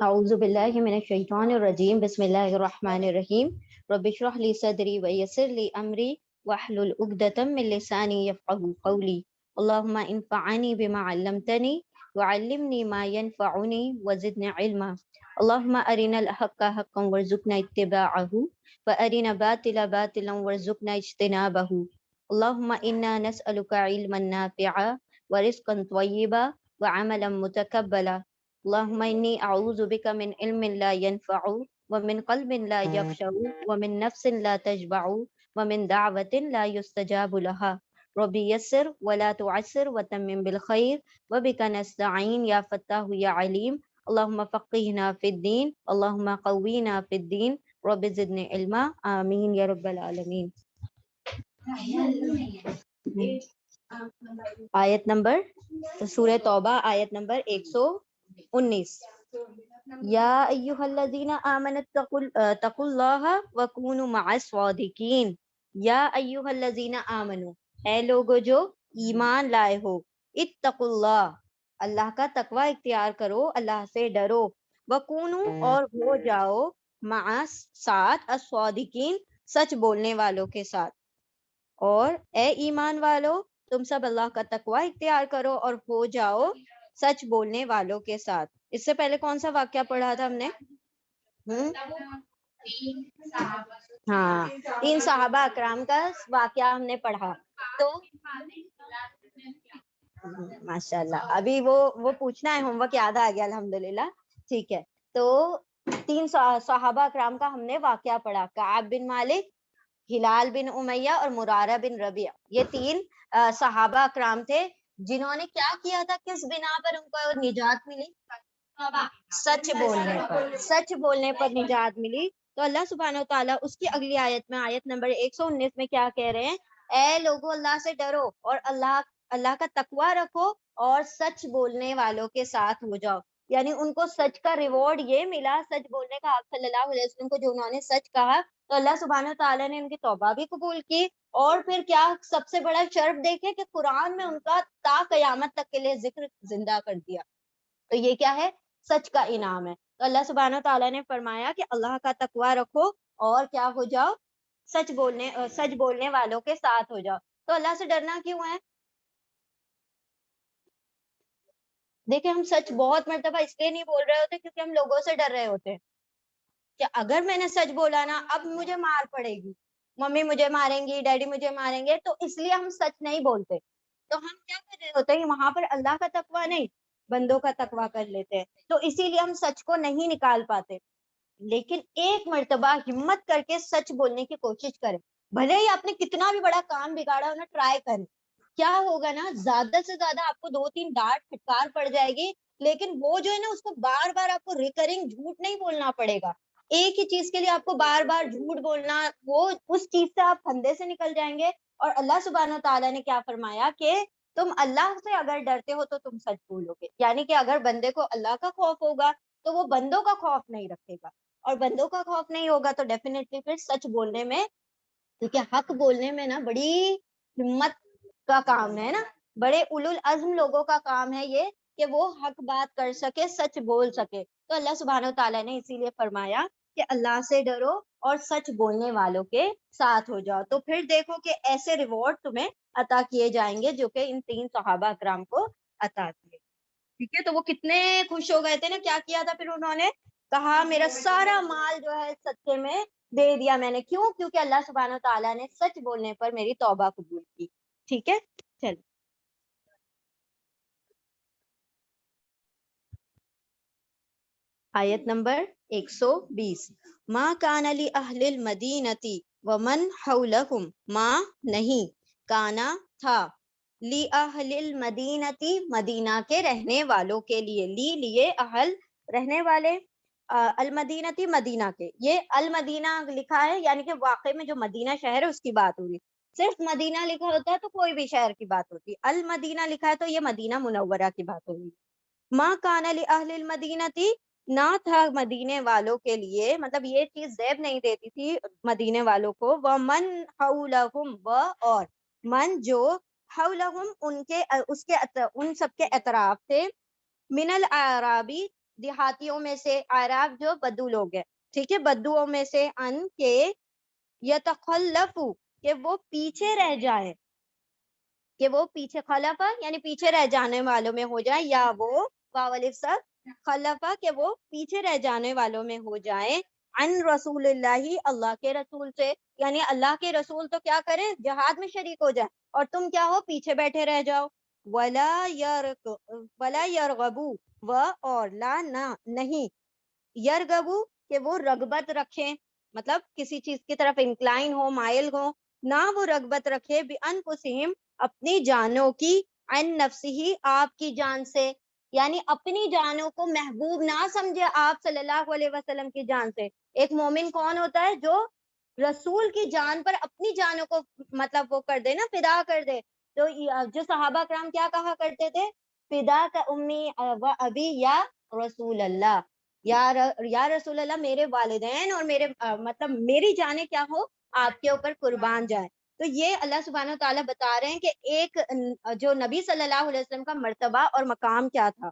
اعوذ باللہ من الشیطان الرجیم بسم اللہ الرحمن الرحیم رب اشرح لی صدری ویسر لی امری واحلل عقدۃ من لسانی یفقهوا قولی اللهم انفعنی بما علمتنی وعلمنی ما ينفعنی وزدنی علما اللهم ارنا الحق حقا وارزقنا اتباعه وارنا باطلا باطلا وارزقنا اجتنابه اللهم انا نسألك علما نافعا ورزقا طیبا وعملا متقبلا اللهم إني أعوذ بك من علم لا ينفع ومن قلب لا يخشع ومن نفس لا تشبع ومن دعوة لا يستجاب لها ربي يسر ولا تعسر وتمم بالخير وبك نستعين يا فتاح يا عليم اللهم فقهنا في الدين اللهم قوينا في الدين رب زدني علما آمين يا رب العالمين. آیت نمبر سورہ توبہ آیت نمبر 119. یا ایھا الذین آمنوا اتقوا اللہ وکونوا مع الصادقین. یا ایھا الذین آمنوا، اے لوگو جو ایمان لائے ہو، اتقوا اللہ، اللہ کا تقوی اختیار کرو، اللہ سے ڈرو، وکونوا اور ہو جاؤ، مع ساتھ، الصادقین سچ بولنے والوں کے ساتھ. اور اے ایمان والو تم سب اللہ کا تقوی اختیار کرو اور ہو جاؤ سچ بولنے والوں کے ساتھ. اس سے پہلے کون سا واقعہ پڑھا تھا ہم نے؟ ہاں، 3 صحابہ اکرام کا واقعہ ہم نے پڑھا. تو ماشاء اللہ ابھی وہ پوچھنا ہے، ہوم ورک یاد آ گیا الحمدللہ. ٹھیک ہے، تو 3 صحابہ اکرام کا ہم نے واقعہ پڑھا. کعب بن مالک، ہلال بن امیہ اور مرارہ بن ربیع. یہ 3 صحابہ اکرام تھے جنہوں نے کیا کیا تھا، کس بنا پر ان کو نجات ملی؟ سچ بولنے پر. سچ بولنے پر نجات ملی. تو اللہ سبحانہ و تعالیٰ اس کی اگلی آیت میں، آیت نمبر 119 میں کیا کہہ رہے ہیں؟ اے لوگو اللہ سے ڈرو اور اللہ کا تقوی رکھو اور سچ بولنے والوں کے ساتھ ہو جاؤ. یعنی ان کو سچ کا ریوارڈ یہ ملا، سچ بولنے کا. آپ صلی اللہ علیہ وسلم کو جو انہوں نے سچ کہا تو اللہ سبحانہ و تعالیٰ نے ان کی توبہ بھی قبول کی. اور پھر کیا سب سے بڑا شرف دیکھے کہ قرآن میں ان کا تا قیامت تک کے لیے ذکر زندہ کر دیا. تو یہ کیا ہے؟ سچ کا انعام ہے. تو اللہ سبحانہ و تعالیٰ نے فرمایا کہ اللہ کا تقوی رکھو اور کیا ہو جاؤ؟ سچ بولنے والوں کے ساتھ ہو جاؤ. تو اللہ سے ڈرنا کیوں ہے؟ دیکھیں ہم سچ بہت مرتبہ اس لیے نہیں بول رہے ہوتے کیونکہ ہم لوگوں سے ڈر رہے ہوتے ہیں کہ اگر میں نے سچ بولا نا اب مجھے مار پڑے گی، ممی مجھے ماریں گی، ڈیڈی مجھے ماریں گے، تو اس لیے ہم سچ نہیں بولتے. تو ہم کیا کر رہے ہوتے ہیں؟ وہاں پر اللہ کا تقوی نہیں، بندوں کا تقوی کر لیتے ہیں. تو اسی لیے ہم سچ کو نہیں نکال پاتے. لیکن ایک مرتبہ ہمت کر کے سچ بولنے کی کوشش کریں، بھلے ہی آپ نے کتنا بھی بڑا کام بگاڑا ہو نا، ٹرائی کریں. کیا ہوگا نا، زیادہ سے زیادہ آپ کو 2-3 ڈانٹ پھٹکار پڑ جائے گی، لیکن وہ جو ہے نا اس کو بار بار آپ کو ریکرنگ جھوٹ نہیں بولنا پڑے گا. ایک ہی چیز کے لیے آپ کو بار بار جھوٹ بولنا، وہ اس چیز سے آپ پھندے سے نکل جائیں گے. اور اللہ سبحانہ تعالیٰ نے کیا فرمایا کہ تم اللہ سے اگر ڈرتے ہو تو تم سچ بولو گے. یعنی کہ اگر بندے کو اللہ کا خوف ہوگا تو وہ بندوں کا خوف نہیں رکھے گا، اور بندوں کا خوف نہیں ہوگا تو ڈیفینیٹلی پھر سچ بولنے میں، کیونکہ حق بولنے میں نا بڑی ہمت کا کام ہے نا، بڑے اولو العزم لوگوں کا کام ہے یہ کہ وہ حق بات کر سکے، سچ بول سکے. تو اللہ سبحانہ تعالیٰ نے اسی لیے فرمایا کہ اللہ سے ڈرو اور سچ بولنے والوں کے ساتھ ہو جاؤ. تو پھر دیکھو کہ ایسے ریوارڈ تمہیں عطا کیے جائیں گے جو کہ ان 3 صحابہ اکرام کو عطا کیے. ٹھیک ہے، تو وہ کتنے خوش ہو گئے تھے نا. کیا کیا تھا پھر انہوں نے؟ کہا میرا سارا مال جو ہے صدقے میں دے دیا میں نے. کیوں؟ کیونکہ اللہ سبحانہ تعالیٰ نے سچ بولنے پر میری توبہ قبول کی. ٹھیک ہے، چل آیت نمبر 120. ما کان لأہل المدینۃ ومن حولہم، ما نہیں، کانا تھا، لأہل المدینۃ مدینہ کے رہنے والوں کے لیے، لیے اہل رہنے والے، المدینۃ مدینہ کے. یہ المدینہ لکھا ہے یعنی کہ واقع میں جو مدینہ شہر ہے اس کی بات ہوئی. صرف مدینہ لکھا ہوتا ہے تو کوئی بھی شہر کی بات ہوتی، المدینہ لکھا ہے تو یہ مدینہ منورہ کی بات ہوگی. ما کان لأہل المدینۃ، نہ تھا مدینے والوں کے لیے، مطلب یہ چیز زیب نہیں دیتی تھی مدینے والوں کو. ومن حولہم، و اور من جو، حولہم ان کے ان سب کے اطراف تھے، من الاعرابی دیہاتیوں میں سے، اعراب جو بدو لوگ ہیں، ٹھیک ہے، بدوؤں میں سے، ان کے یتخلفو کہ وہ پیچھے رہ جائے، کہ وہ پیچھے، خلفا یعنی پیچھے رہ جانے والوں میں ہو جائے، یا وہ واو الف سب خلفا کہ وہ پیچھے رہ جانے والوں میں ہو جائیں، عن رسول اللہ اللہ کے رسول سے، یعنی اللہ کے رسول تو کیا کریں، جہاد میں شریک ہو جائیں، اور تم کیا ہو، پیچھے بیٹھے رہ جاؤ. ولا یرغبو و اور لا نہ نہیں، یرغبو کہ وہ رغبت رکھیں، مطلب کسی چیز کی طرف انکلائن ہو، مائل ہو، نہ وہ رغبت رکھے بانفسہم اپنی جانوں کی، عن نفسہ آپ کی جان سے، یعنی اپنی جانوں کو محبوب نہ سمجھے آپ صلی اللہ علیہ وسلم کی جان سے. ایک مومن کون ہوتا ہے، جو رسول کی جان پر اپنی جانوں کو مطلب وہ کر دے نا، فدا کر دے. تو جو صحابہ کرام کیا کہا کرتے تھے، فدا کا امی و ابی یا رسول اللہ، یا رسول اللہ، میرے والدین اور میرے مطلب میری جانیں کیا ہو، آپ کے اوپر قربان جائیں. تو یہ اللہ سبحانہ و تعالیٰ بتا رہے ہیں کہ ایک جو نبی صلی اللہ علیہ وسلم کا مرتبہ اور مقام کیا تھا،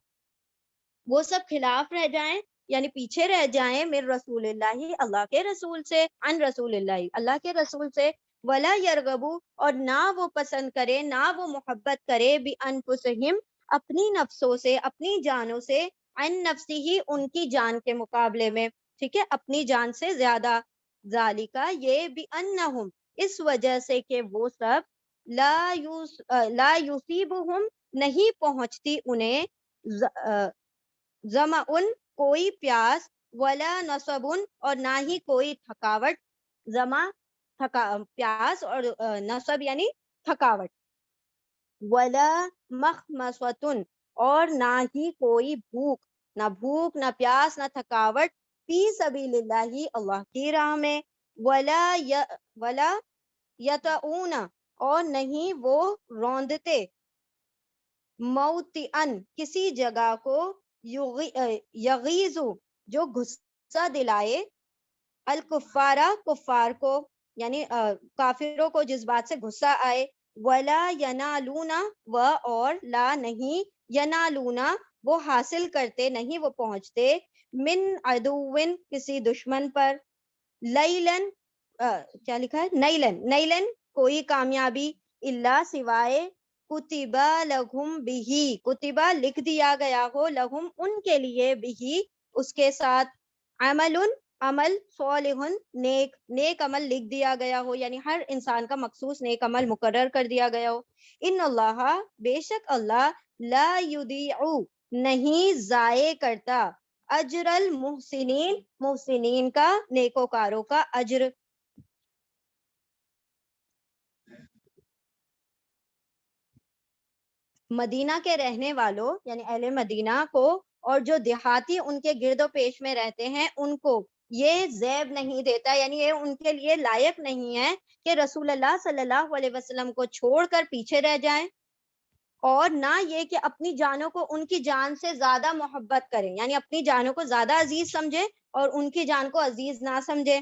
وہ سب خلاف رہ جائیں، یعنی پیچھے رہ جائیں، میرے رسول اللہ اللہ کے رسول سے، عن رسول اللہ اللہ کے رسول سے، ولا یرغبو اور نہ وہ پسند کرے، نہ وہ محبت کرے، بانفسہم اپنی نفسوں سے، اپنی جانوں سے، عن نفسی ان کی جان کے مقابلے میں، ٹھیک ہے، اپنی جان سے زیادہ، ذالکا یہ بانہم اس وجہ سے کہ وہ سب لا یصیبہم نہیں پہنچتی انہیں ظمأن کوئی پیاس، ولا نصب اور نہ ہی کوئی تھکاوٹ، ظما پیاس اور نصب یعنی تھکاوٹ، ولا مخمصۃ اور نہ ہی کوئی بھوک نہ پیاس نہ تھکاوٹ، فی سبیل اللہ اللہ کی راہ میں، ولا یطعون اور نہیں وہ روندتے، موطئن کسی جگہ کو، یغیظ جو غصہ دلائے، الکفارہ کفار کو، یعنی کافروں کو جس بات سے غصہ آئے، ولا ینالون و اور لا نہیں، ینالون وہ حاصل کرتے نہیں، وہ پہنچتے، من عدوٍ کسی دشمن پر، لیلن کیا لکھا ہے، نیلن کوئی کامیابی، اللہ سوائے، کتبہ لہم بہی کتبہ لکھ دیا گیا ہو، لہم ان کے لیے، بہی اس کے ساتھ، عمل صالح نیک عمل لکھ دیا گیا ہو، یعنی ہر انسان کا مخصوص نیک عمل مقرر کر دیا گیا ہو. ان اللہ بے شک اللہ، لا یضیع نہیں ضائع کرتا، اجر المحسنین محسنین کا، نیکوکاروں کا اجر. مدینہ کے رہنے والوں یعنی اہل مدینہ کو، اور جو دیہاتی ان کے گرد و پیش میں رہتے ہیں، ان کو یہ زیب نہیں دیتا، یعنی یہ ان کے لیے لائق نہیں ہے کہ رسول اللہ صلی اللہ علیہ وسلم کو چھوڑ کر پیچھے رہ جائیں، اور نہ یہ کہ اپنی جانوں کو ان کی جان سے زیادہ محبت کریں، یعنی اپنی جانوں کو زیادہ عزیز سمجھے اور ان کی جان کو عزیز نہ سمجھے.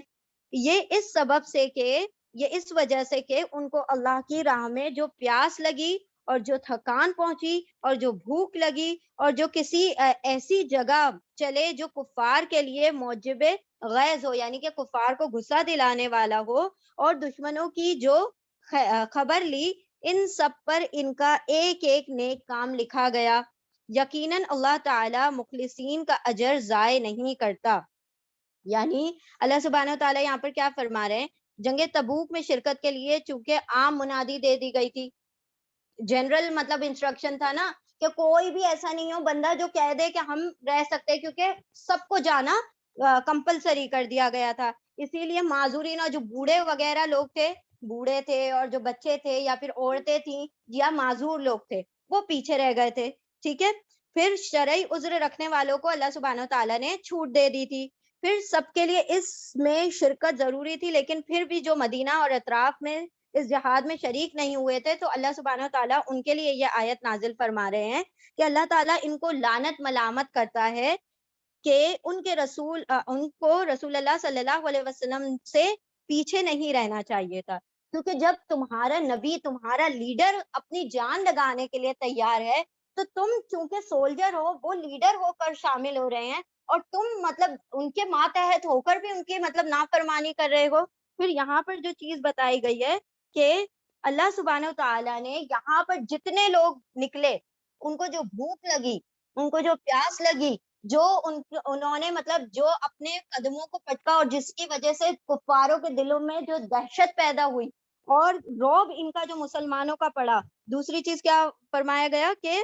یہ اس سبب سے کہ یہ اس وجہ سے کہ ان کو اللہ کی راہ میں جو پیاس لگی اور جو تھکان پہنچی اور جو بھوک لگی اور جو کسی ایسی جگہ چلے جو کفار کے لیے موجب غیظ ہو، یعنی کہ کفار کو غصہ دلانے والا ہو، اور دشمنوں کی جو خبر لی، ان سب پر ان کا ایک ایک نیک کام لکھا گیا. یقیناً اللہ تعالی مخلصین کا اجر ضائع نہیں کرتا. یعنی اللہ سبحانہ تعالیٰ یہاں پر کیا فرما رہے ہیں، جنگ تبوک میں شرکت کے لیے چونکہ عام منادی دے دی گئی تھی، جنرل مطلب انسٹرکشن تھا نا، کہ کوئی بھی ایسا نہیں ہو بندہ جو کہہ دے کہ ہم رہ سکتے، کیونکہ سب کو جانا کمپلسری کر دیا گیا تھا. اسی لیے معذورین اور جو بوڑھے وغیرہ لوگ تھے، بوڑھے تھے اور جو بچے تھے یا پھر عورتیں تھیں یا معذور لوگ تھے، وہ پیچھے رہ گئے تھے. ٹھیک ہے، پھر شرعی عذر رکھنے والوں کو اللہ سبحانہ تعالیٰ نے چھوٹ دے دی تھی. پھر سب کے لیے اس میں شرکت ضروری تھی، لیکن پھر بھی جو مدینہ اور اطراف میں اس جہاد میں شریک نہیں ہوئے تھے، تو اللہ سبحانہ تعالیٰ ان کے لیے یہ آیت نازل فرما رہے ہیں کہ اللہ تعالیٰ ان کو لعنت ملامت کرتا ہے کہ ان کو رسول اللہ صلی اللہ علیہ وسلم سے پیچھے نہیں رہنا چاہیے تھا. کیونکہ جب تمہارا نبی، تمہارا لیڈر اپنی جان لگانے کے لیے تیار ہے، تو تم چونکہ سولجر ہو، وہ لیڈر ہو کر شامل ہو رہے ہیں، اور تم مطلب ان کے ماتحت ہو کر بھی ان کی مطلب نافرمانی کر رہے ہو۔ پھر یہاں پر جو چیز بتائی گئی ہے کہ اللہ سبحانہ و تعالیٰ نے یہاں پر جتنے لوگ نکلے، ان کو جو بھوک لگی، ان کو جو پیاس لگی، جو انہوں نے مطلب جو اپنے قدموں کو پٹکا، اور جس کی وجہ سے کفاروں کے دلوں میں جو دہشت پیدا ہوئی اور رعب ان کا جو مسلمانوں کا پڑا۔ دوسری چیز کیا فرمایا گیا کہ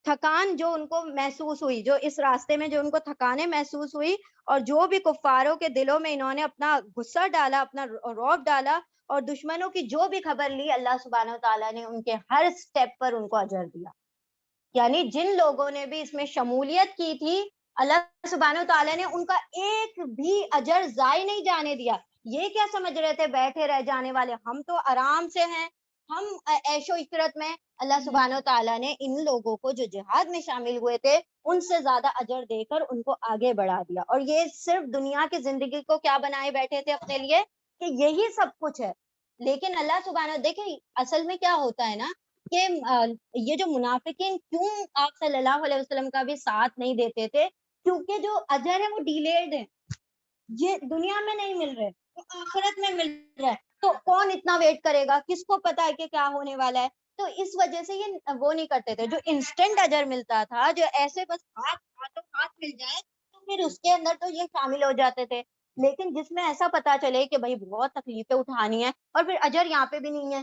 تھکان جو ان کو محسوس ہوئی، جو اس راستے میں جو ان کو تھکانیں محسوس ہوئی، اور جو بھی کفاروں کے دلوں میں انہوں نے اپنا غصہ ڈالا، اپنا رعب ڈالا، اور دشمنوں کی جو بھی خبر لی، اللہ سبحانہ و تعالیٰ نے ان کے ہر سٹیپ پر ان کو اجر دیا۔ یعنی جن لوگوں نے بھی اس میں شمولیت کی تھی، اللہ سبحانہ و تعالیٰ نے ان کا ایک بھی اجر ضائع نہیں جانے دیا۔ یہ کیا سمجھ رہے تھے بیٹھے رہ جانے والے، ہم تو آرام سے ہیں، ہم عیش و عشرت میں؟ اللہ سبحانہ و تعالیٰ نے ان لوگوں کو جو جہاد میں شامل ہوئے تھے، ان سے زیادہ اجر دے کر ان کو آگے بڑھا دیا۔ اور یہ صرف دنیا کی زندگی کو کیا بنائے بیٹھے تھے اپنے لیے کہ یہی سب کچھ ہے۔ لیکن اللہ سبحانہ، دیکھیں اصل میں کیا ہوتا ہے نا کہ یہ جو منافقین کیوں آپ صلی اللہ علیہ وسلم کا بھی ساتھ نہیں دیتے تھے، کیونکہ جو اجر ہے وہ ڈیلیڈ ہے، یہ دنیا میں نہیں مل رہے، تو آخرت میں مل رہا ہے، تو کون اتنا ویٹ کرے گا، کس کو پتا ہے کہ کیا ہونے والا ہے؟ تو اس وجہ سے یہ وہ نہیں کرتے تھے۔ جو انسٹنٹ اجر ملتا تھا، جو ایسے بس ہاتھ مل جائے، تو پھر اس کے اندر تو یہ شامل ہو جاتے تھے۔ لیکن جس میں ایسا پتا چلے کہ بھائی بہت تکلیفیں اٹھانی ہے، اور پھر اجر یہاں پہ بھی نہیں ہے،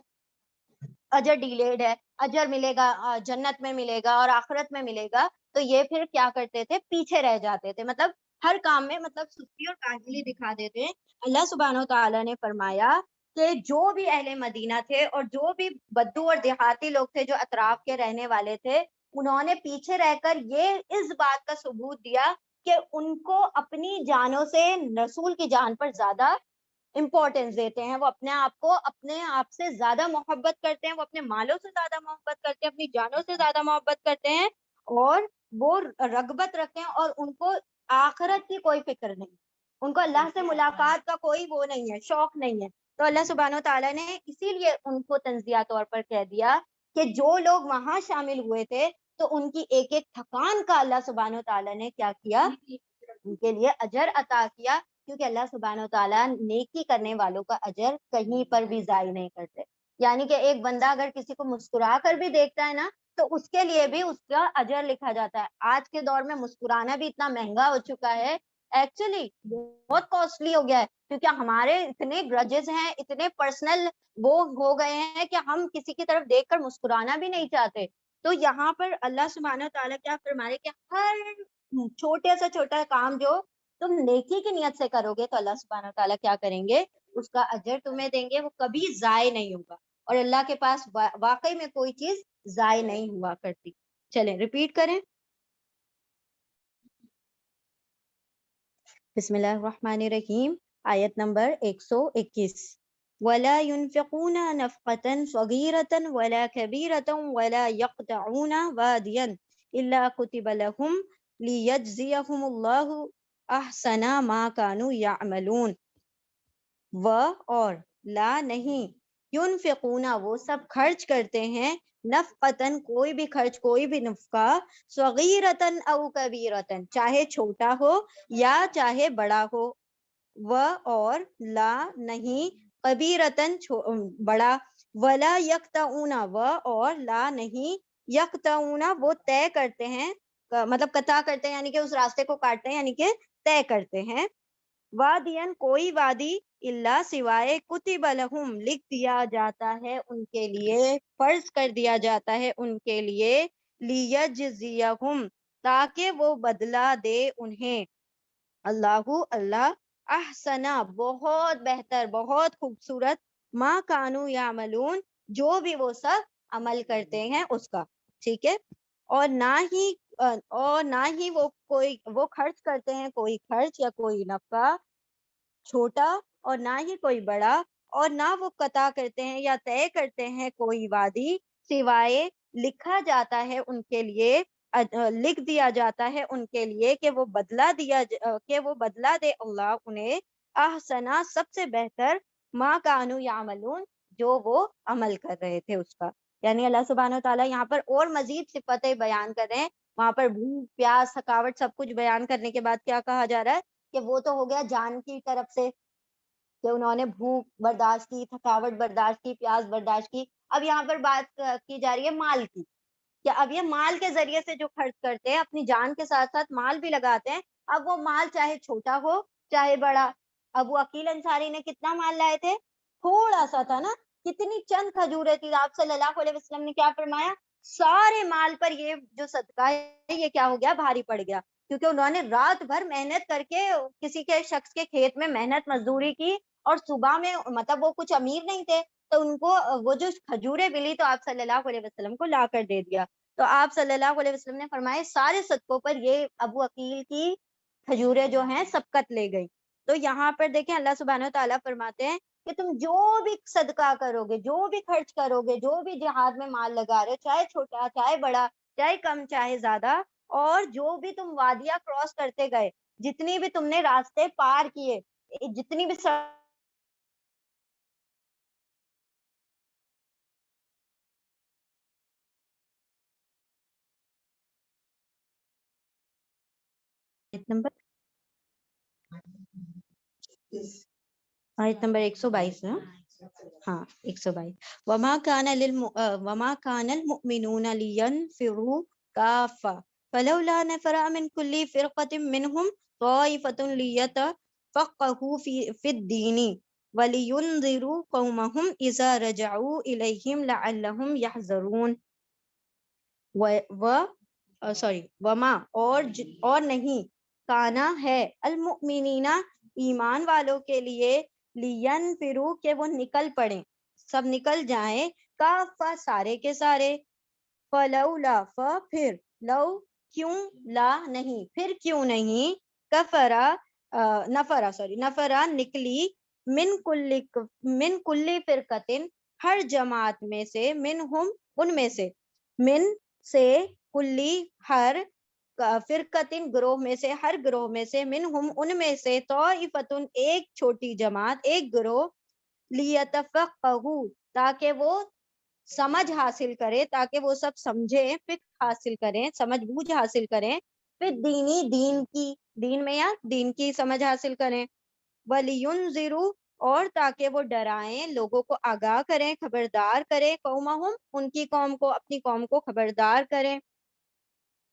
اجر ڈیلیڈ ہے، اجر ملے گا جنت میں ملے گا اور آخرت میں ملے گا، تو یہ پھر کیا کرتے تھے، پیچھے رہ جاتے تھے، مطلب ہر کام میں مطلب سستی اور کاہلی دکھا دیتے ہیں۔ اللہ سبحانہ و تعالیٰ نے فرمایا کہ جو بھی اہل مدینہ تھے اور جو بھی بدو اور دیہاتی لوگ تھے جو اطراف کے رہنے والے تھے، انہوں نے پیچھے رہ کر یہ اس بات کا ثبوت دیا کہ ان کو اپنی جانوں سے رسول کی جان پر زیادہ امپورٹینس دیتے ہیں، وہ اپنے آپ سے زیادہ محبت کرتے ہیں، وہ اپنے مالوں سے زیادہ محبت کرتے ہیں، اپنی جانوں سے زیادہ محبت کرتے ہیں، اور وہ رغبت رکھتے ہیں، اور ان کو آخرت کی کوئی فکر نہیں، ان کو اللہ سے ملاقات کا کوئی وہ نہیں ہے، شوق نہیں ہے۔ تو اللہ سبحانہ و تعالیٰ نے اسی لیے ان کو تنزیہ طور پر کہہ دیا کہ جو لوگ وہاں شامل ہوئے تھے، تو ان کی ایک ایک تھکان کا اللہ سبحانہ و تعالیٰ نے کیا کیا، ان کے لیے اجر عطا کیا، کیونکہ اللہ سبحانہ و تعالیٰ نیکی کرنے والوں کا اجر کہیں پر بھی ضائع نہیں کرتے۔ یعنی کہ ایک بندہ اگر کسی کو مسکرا کر بھی دیکھتا ہے نا، تو اس کے لیے بھی اس کا اجر لکھا جاتا ہے۔ آج کے دور میں مسکرانا بھی اتنا مہنگا ہو چکا ہے، ایکچولی بہت کاسٹلی ہو گیا ہے، کیونکہ ہمارے اتنے گرجز ہیں، اتنے پرسنل وہ ہو گئے ہیں کہ ہم کسی کی طرف دیکھ کر مسکرانا بھی نہیں چاہتے۔ تو یہاں پر اللہ سبحانہ و تعالیٰ کیا فرمائے کہ ہر چھوٹے سے چھوٹا کام جو تم نیکی کی نیت سے کرو گے، تو اللہ سبحانہ و تعالیٰ کیا کریں گے، اس کا اجر تمہیں دیں گے، وہ کبھی ضائع نہیں ہوگا، اور اللہ کے پاس واقعی میں کوئی چیز ضائع نہیں ہوا کرتی۔ چلیں ریپیٹ کریں، بسم اللہ الرحمن الرحیم، آیت نمبر 121۔ وَلَا يُنْفِقُونَ نَفْقَةً صَغِيرَةً وَلَا كَبِيرَةً وَلَا يَقْطَعُونَ وَادِيًا إِلَّا كُتِبَ لَهُمْ لِيَجْزِيَهُمُ اللَّهُ أَحْسَنَ مَا كَانُوا يَعْمَلُونَ۔ اور لا نہیں، ينفقون وہ سب خرچ کرتے ہیں، نفقتن کوئی بھی خرچ، کوئی بھی نفقہ، صغیرتن او کبیرتن چاہے چھوٹا ہو یا چاہے بڑا ہو، اور لا نہیں، کبیرتن بڑا، ولا یقطعون اور لا نہیں، یقطعون وہ طے کرتے ہیں، مطلب قطع کرتے ہیں، یعنی کہ اس راستے کو کاٹتے ہیں، یعنی کہ طے کرتے ہیں، وادین کوئی وادی، اللہ سوائے کتب لہم لکھ دیا جاتا ہے ان کے لیے، فرض کر دیا جاتا ہے ان کے لیے، لیجزیہم تاکہ وہ بدلہ دے انہیں، اللہ احسنا بہت بہتر، بہت خوبصورت، ما کانوا یعملون جو بھی وہ سب عمل کرتے ہیں اس کا، ٹھیک ہے۔ اور نہ ہی وہ خرچ کرتے ہیں کوئی خرچ یا کوئی نفقہ چھوٹا، اور نہ ہی کوئی بڑا، اور نہ وہ قطع کرتے ہیں یا طے کرتے ہیں کوئی وعدی، سوائے لکھا جاتا ہے ان کے لیے، لکھ دیا جاتا ہے ان کے لیے کہ وہ بدلہ دے اللہ انہیں، احسنا سب سے بہتر، ما کانوا یعملون جو وہ عمل کر رہے تھے اس کا۔ یعنی اللہ سبحانہ تعالیٰ یہاں پر اور مزید صفتیں بیان کر رہے ہیں. وہاں پر بھوک پیاس تھکاوٹ سب کچھ بیان کرنے کے بعد کیا کہا جا رہا ہے کہ وہ تو ہو گیا جان کی طرف سے کہ انہوں نے بھوک برداشت کی, تھکاوٹ برداشت کی, پیاس برداشت کی. اب یہاں پر بات کی جا رہی ہے مال کی, کہ اب یہ مال کے ذریعے سے جو خرچ کرتے ہیں اپنی جان کے ساتھ ساتھ مال بھی لگاتے ہیں. اب وہ مال چاہے چھوٹا ہو چاہے بڑا. ابو عقیل انصاری نے کتنا مال لائے تھے؟ تھوڑا سا تھا نا, کتنی چند کھجوریں تھی. آپ صلی اللہ علیہ وسلم نے کیا فرمایا؟ سارے مال پر یہ جو صدقہ ہے یہ کیا ہو گیا؟ بھاری پڑ گیا. کیونکہ انہوں نے رات بھر محنت کر کے کسی کے شخص کے کھیت میں محنت مزدوری کی, اور صبح میں مطلب وہ کچھ امیر نہیں تھے تو ان کو وہ جو کھجوریں ملی تو آپ صلی اللہ علیہ وسلم کو لا کر دے دیا. تو آپ صلی اللہ علیہ وسلم نے فرمائے سارے صدقوں پر یہ ابو عقیل کی کھجوریں جو ہیں سبقت لے گئی. تو یہاں پر دیکھیں اللہ سبحانہ تعالیٰ فرماتے ہیں کہ تم جو بھی صدقہ کرو گے, جو بھی خرچ کرو گے, جو بھی جہاد میں مال لگا رہے ہو, چاہے چھوٹا چاہے بڑا, چاہے کم چاہے زیادہ, اور جو بھی تم وادیاں کراس کرتے گئے, جتنی بھی تم نے راستے پار کیے, جتنی بھی نمبر آیت نمبر 122 ہے. ہاں 122. وما كان المؤمنون لينفروا كافة فلولا نفر من كل فرقة منهم طائفة ليتفقهوا في الدين ولينذروا قومهم إذا رجعوا إليهم لعلهم يحذرون. وما اور نہیں, کانا ہے, المؤمنین ایمان والوں کے لیے, لینفروا کہ وہ نکل پڑیں, سب نکل جائیں, کافہ سارے کے سارے, فلولا پھر, لو کیوں, لا نہیں, پھر کیوں نہیں, نفرا نکلی, من کلی فرقتن ہر جماعت میں سے, منہم ان میں سے, من سے, کلی ہر, فرقتن گروہ میں سے, ہر گروہ میں سے, منہم ان میں سے, طائفتن ایک چھوٹی جماعت, ایک گروہ, لیتفقہوا تاکہ وہ سمجھ حاصل کرے, تاکہ وہ سب سمجھیں, فقہ حاصل کریں, سمجھ بوجھ حاصل کریں, پھر دین کی, دین میں یا دین کی سمجھ حاصل کریں, وَلِيُنذِرُوا اور تاکہ وہ ڈرائیں, لوگوں کو آگاہ کریں, خبردار کریں, قومہم ان کی قوم کو, اپنی قوم کو خبردار کریں.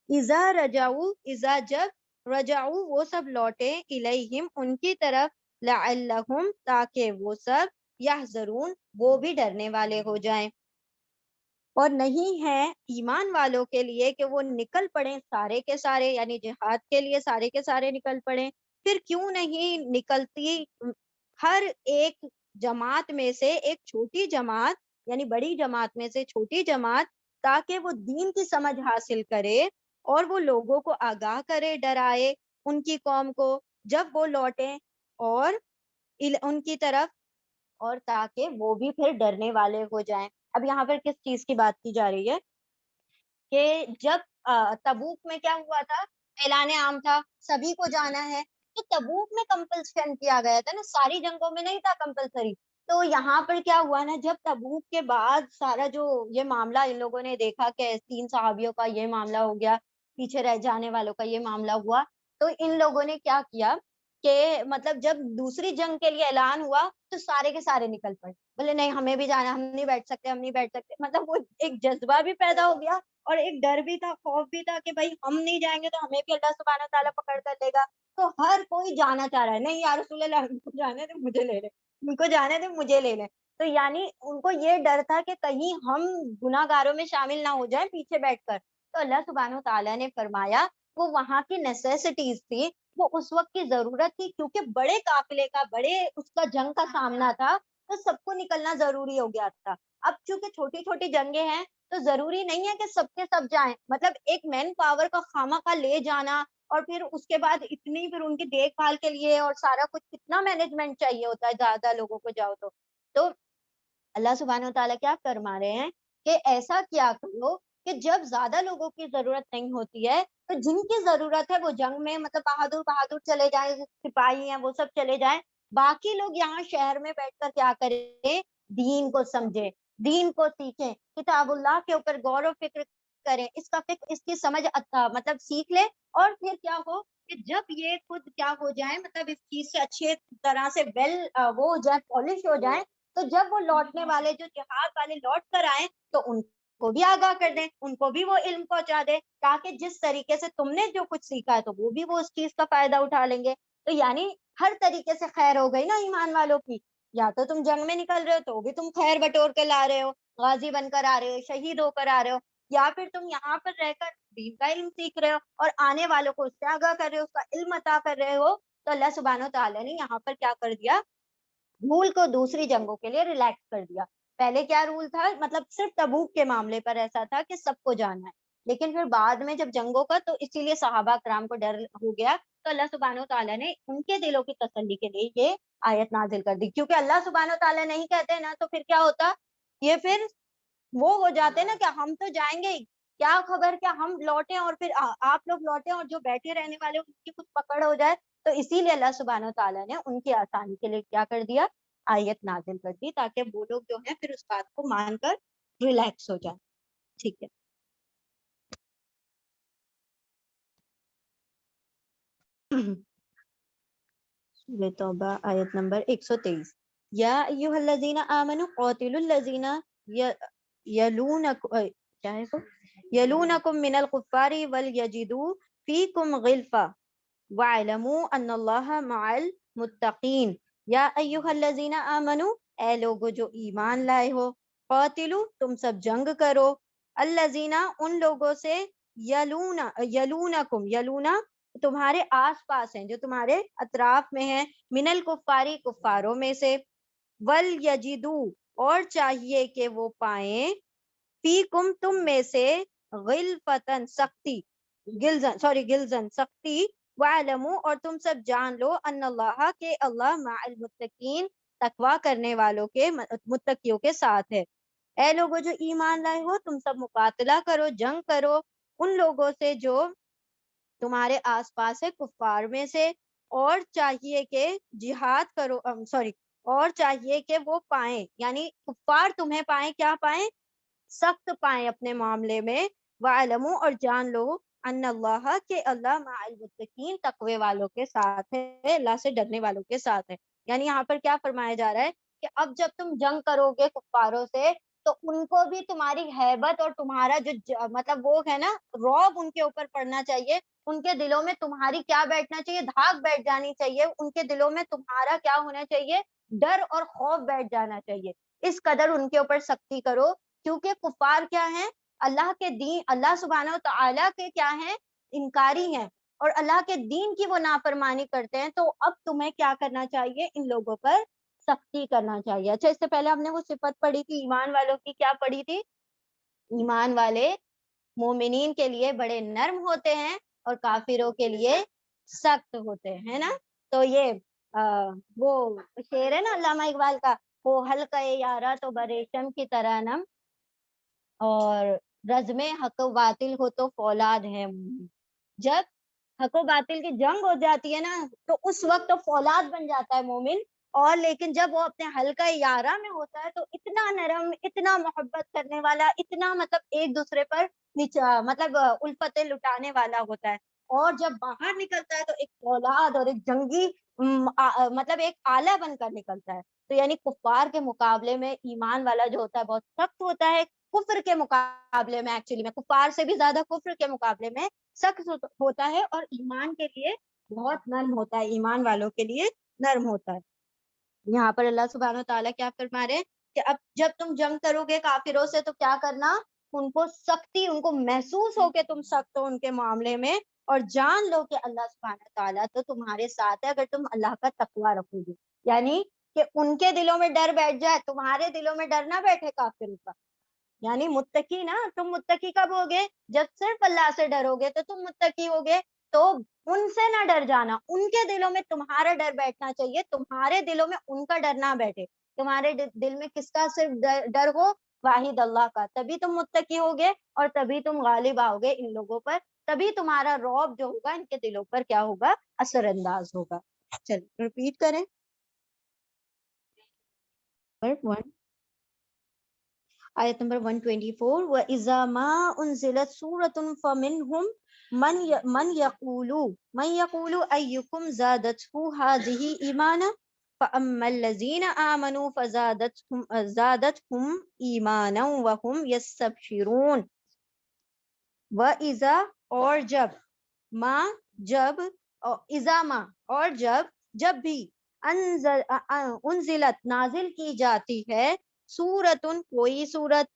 اذا رجعوا, اذا جب, رجعوا وہ سب لوٹے, الیہم ان کی طرف, لعلہم تاکہ وہ سب, یحذرون وہ بھی ڈرنے والے ہو جائیں. اور نہیں ہے ایمان والوں کے لیے کہ وہ نکل پڑیں سارے کے سارے, یعنی جہاد کے لیے سارے کے سارے نکل پڑیں. پھر کیوں نہیں نکلتی ہر ایک جماعت میں سے ایک چھوٹی جماعت, یعنی بڑی جماعت میں سے چھوٹی جماعت, تاکہ وہ دین کی سمجھ حاصل کرے اور وہ لوگوں کو آگاہ کرے, ڈرائے ان کی قوم کو جب وہ لوٹیں اور ان کی طرف, اور تاکہ وہ بھی پھر ڈرنے والے ہو جائیں. اب یہاں پر کس چیز کی بات کی جا رہی ہے کہ جب تبوک میں کیا ہوا تھا, اعلان عام تھا, سبھی کو جانا ہے, تو تبوک میں کمپلشن کیا گیا تھا نا, ساری جنگوں میں نہیں تھا کمپلسری. تو یہاں پر کیا ہوا نا, جب تبوک کے بعد سارا جو یہ معاملہ ان لوگوں نے دیکھا کہ 3 صحابیوں کا یہ معاملہ ہو گیا, پیچھے رہ جانے والوں کا یہ معاملہ ہوا, تو ان لوگوں نے کیا کیا کہ مطلب جب دوسری جنگ کے لیے اعلان ہوا تو سارے کے سارے نکل پڑے, بولے نہیں ہمیں بھی جانا, ہم نہیں بیٹھ سکتے, ہم نہیں بیٹھ سکتے. مطلب وہ ایک جذبہ بھی پیدا ہو گیا اور ایک ڈر بھی تھا, خوف بھی تھا کہ بھائی ہم نہیں جائیں گے تو ہمیں بھی اللہ سبحانہ تعالیٰ پکڑ کر لے گا. تو ہر کوئی جانا چاہ رہا ہے, نہیں یا رسول اللہ ان کو جانے دے مجھے لے لیں, ان کو جانے دے مجھے لے لیں. تو یعنی ان کو یہ ڈر تھا کہ کہیں ہم گناہ گاروں میں شامل نہ ہو جائیں پیچھے بیٹھ کر. تو اللہ سبحانہ تعالیٰ نے فرمایا وہ وہاں کی نیسیسٹیز تھی, وہ اس وقت کی ضرورت تھی, کیونکہ بڑے قافلے کا, بڑے اس کا جنگ کا سامنا تھا, تو سب کو نکلنا ضروری ہو گیا تھا. اب چونکہ چھوٹی چھوٹی جنگیں ہیں تو ضروری نہیں ہے کہ سب کے سب جائیں, مطلب ایک مین پاور کا خامخواہ لے جانا, اور پھر اس کے بعد اتنی پھر ان کی دیکھ بھال کے لیے اور سارا کچھ کتنا مینجمنٹ چاہیے ہوتا ہے, زیادہ لوگوں کو جاؤ تو اللہ سبحانہ وتعالیٰ کیا فرما رہے ہیں کہ ایسا کیا کرو کہ جب زیادہ لوگوں کی ضرورت نہیں ہوتی ہے تو جن کی ضرورت ہے وہ جنگ میں مطلب بہادر بہادر چلے جائیں, سپاہی ہیں وہ سب چلے جائیں, باقی لوگ یہاں شہر میں بیٹھ کر کیا کریں, دین کو سمجھے, دین کو سیکھیں, کتاب اللہ کے اوپر غور و فکر کریں, اس کا فکر, اس کی سمجھ مطلب سیکھ لیں, اور پھر کیا ہو کہ جب یہ خود کیا ہو جائیں, مطلب اس چیز سے اچھے طرح سے وہ ہو جائے, پالش ہو جائیں, تو جب وہ لوٹنے والے جو جہاد والے لوٹ کر آئیں تو ان کو بھی آگاہ کر دیں, ان کو بھی وہ علم پہنچا دیں, تاکہ جس طریقے سے تم نے جو کچھ سیکھا ہے تو وہ بھی وہ اس چیز کا فائدہ اٹھا لیں گے. تو یعنی ہر طریقے سے خیر ہو گئی نا ایمان والوں کی. یا تو تم جنگ میں نکل رہے ہو تو بھی تم خیر بٹور کے لا رہے ہو, غازی بن کر آ رہے ہو, شہید ہو کر آ رہے ہو, یا پھر تم یہاں پر رہ کر دین کا علم سیکھ رہے ہو اور آنے والوں کو اس سے آگاہ کر رہے ہو, اس کا علم عطا کر رہے ہو. تو اللہ سبحانہ وتعالیٰ نے یہاں پر کیا کر دیا, رول کو دوسری جنگوں کے لیے ریلیکس کر دیا. پہلے کیا رول تھا, مطلب صرف تبوک کے معاملے پر ایسا تھا کہ سب کو جانا ہے, لیکن پھر بعد میں جب جنگوں کا, تو اسی لیے صحابہ کرام کو ڈر ہو گیا, تو اللہ سبحانہ وتعالیٰ نے ان کے دلوں کی تسلی کے لیے یہ آیت نازل کر دی. کیونکہ اللہ سبحانہ وتعالیٰ نہیں کہتے نا, تو پھر کیا ہوتا, یہ پھر وہ ہو جاتے نا کہ ہم تو جائیں گے, کیا خبر کیا ہم لوٹیں اور پھر آپ لوگ لوٹیں اور جو بیٹھے رہنے والے ان کی کچھ پکڑ ہو جائے. تو اسی لیے اللہ سبحانہ وتعالیٰ نے ان کی آسانی کے لیے کیا کر دیا, آیت نازل کر دی, تاکہ وہ لوگ جو ہیں پھر اس بات کو مان کر ریلیکس ہو جائیں. ٹھیک ہے. سورہ توبہ آیت نمبر 123. یا ایھا الذین آمنوا قاتلوا الذین یلونکم, کیا ہے وہ, یلونکم من الکفار ولیجدوا فیکم غلظہ وَاعْلَمُوا أَنَّ اللَّهَ مَعَ الْمُتَّقِينَ. یا ایھا الذین آمنوا, اے لوگو جو ایمان لائے ہو, قاتلوا, تم سب جنگ کرو, الذین, ان لوگوں سے, یلونکم, یلونا تمہارے آس پاس ہیں, جو تمہارے اطراف میں ہیں, من الکفاری, کفاروں میں سے, وَلْيَجِدُوا, اور چاہیے کہ وہ پائیں, فیکم, تم میں سے, غلظۃ, سختی, گلزن سختی, وَاعْلَمُوا, اور تم سب جان لو, ان اللہ, کہ اللہ, مع المتقین, تقویٰ کرنے والوں کے, متقیوں کے ساتھ ہے. اے لوگوں جو ایمان لائے ہو, تم سب مقاتلہ کرو, جنگ کرو ان لوگوں سے جو تمہارے آس پاس ہے, کفار میں سے, اور چاہیے کہ جہاد کرو, اور چاہیے کہ وہ پائیں, یعنی کفار تمہیں پائیں, کیا پائیں, سخت پائیں اپنے معاملے میں, وَاعْلَمُوا, اور جان لو, ان اللہ, کہ اللہ, مع المتقین, تقوی والوں کے ساتھ ہے, اللہ سے ڈرنے والوں کے ساتھ ہے. یعنی یہاں پر کیا فرمایا جا رہا ہے کہ اب جب تم جنگ کرو گے کفاروں سے, تو ان کو بھی تمہاری ہیبت اور تمہارا جو مطلب وہ ہے نا, رعب ان کے اوپر پڑنا چاہیے, ان کے دلوں میں تمہاری کیا بیٹھنا چاہیے, دھاک بیٹھ جانی چاہیے, ان کے دلوں میں تمہارا کیا ہونا چاہیے, ڈر اور خوف بیٹھ جانا چاہیے. اس قدر ان کے اوپر سختی کرو, کیونکہ کفار کیا ہیں, اللہ کے دین, اللہ سبحانہ و تعالیٰ کے کیا ہیں, انکاری ہیں, اور اللہ کے دین کی وہ نافرمانی کرتے ہیں. تو اب تمہیں کیا کرنا چاہیے, ان لوگوں پر سختی کرنا چاہیے. اچھا, اس سے پہلے ہم نے وہ صفت پڑھی تھی ایمان والوں کی, کیا پڑھی تھی, ایمان والے مومنین کے لیے بڑے نرم ہوتے ہیں اور کافروں کے لیے سخت ہوتے ہیں نا. تو یہ وہ شعر ہے نا علامہ اقبال کا, وہ حلقہ یارا تو بریشم کی طرح نم, اور رزم حق و باطل ہو تو فولاد ہے. جب حق و باطل کی جنگ ہو جاتی ہے نا, تو اس وقت تو فولاد بن جاتا ہے مومن, اور لیکن جب وہ اپنے حلقہ یارہ میں ہوتا ہے تو اتنا نرم, اتنا محبت کرنے والا, اتنا مطلب ایک دوسرے پر مطلب الفتیں لٹانے والا ہوتا ہے. اور جب باہر نکلتا ہے تو ایک فولاد اور ایک جنگی مطلب ایک آلہ بن کر نکلتا ہے. تو یعنی کفار کے مقابلے میں ایمان والا جو ہوتا ہے بہت سخت ہوتا ہے, کفر کے مقابلے میں, ایکچولی میں کفار سے بھی زیادہ کفر کے مقابلے میں سخت ہوتا ہے, اور ایمان کے لیے بہت نرم ہوتا ہے, ایمان والوں کے لیے نرم ہوتا ہے. یہاں پر اللہ سبحانہ و تعالیٰ کیا فرما رہے ہیں کہ اب جب تم جنگ کرو گے کافروں سے, تو کیا کرنا, ان کو سختی, ان کو محسوس ہو کہ تم سخت ہو ان کے معاملے میں, اور جان لو کہ اللہ سبحانہ و تعالیٰ تو تمہارے ساتھ ہے, اگر تم اللہ کا تقویٰ رکھو گے. یعنی کہ ان کے دلوں میں ڈر بیٹھ جائے, تمہارے دلوں میں ڈر نہ بیٹھے کافروں کا. یعنی متقی نا, تم متقی کب ہوگے, جب صرف اللہ سے ڈرو گے تو تم متقی ہوگے. تو ان سے نہ ڈر جانا, ان کے دلوں میں تمہارا ڈر بیٹھنا چاہیے, تمہارے دلوں میں ان کا ڈر نہ بیٹھے. تمہارے دل میں کس کا صرف ڈر ہو, واحد اللہ کا, تبھی تم متقی ہوگے, اور تبھی تم غالب آؤ گے ان لوگوں پر, تبھی تمہارا رعب جو ہوگا ان کے دلوں پر کیا ہوگا, اثر انداز ہوگا. چلیے ریپیٹ کریں. آیت نمبر 124 وَإِذَا مَا أُنزِلَتْ سُورَةٌ فَمِنْهُمْ من يقول أيكم زادته هذه إيمانا فأما الذين آمنوا فزادتهم إيمانا وهم يستبشرون. وَإِذَا اور جب ما جب اذا ما اور جب بھی انزلت نازل کی جاتی ہے سورتن کوئی سورت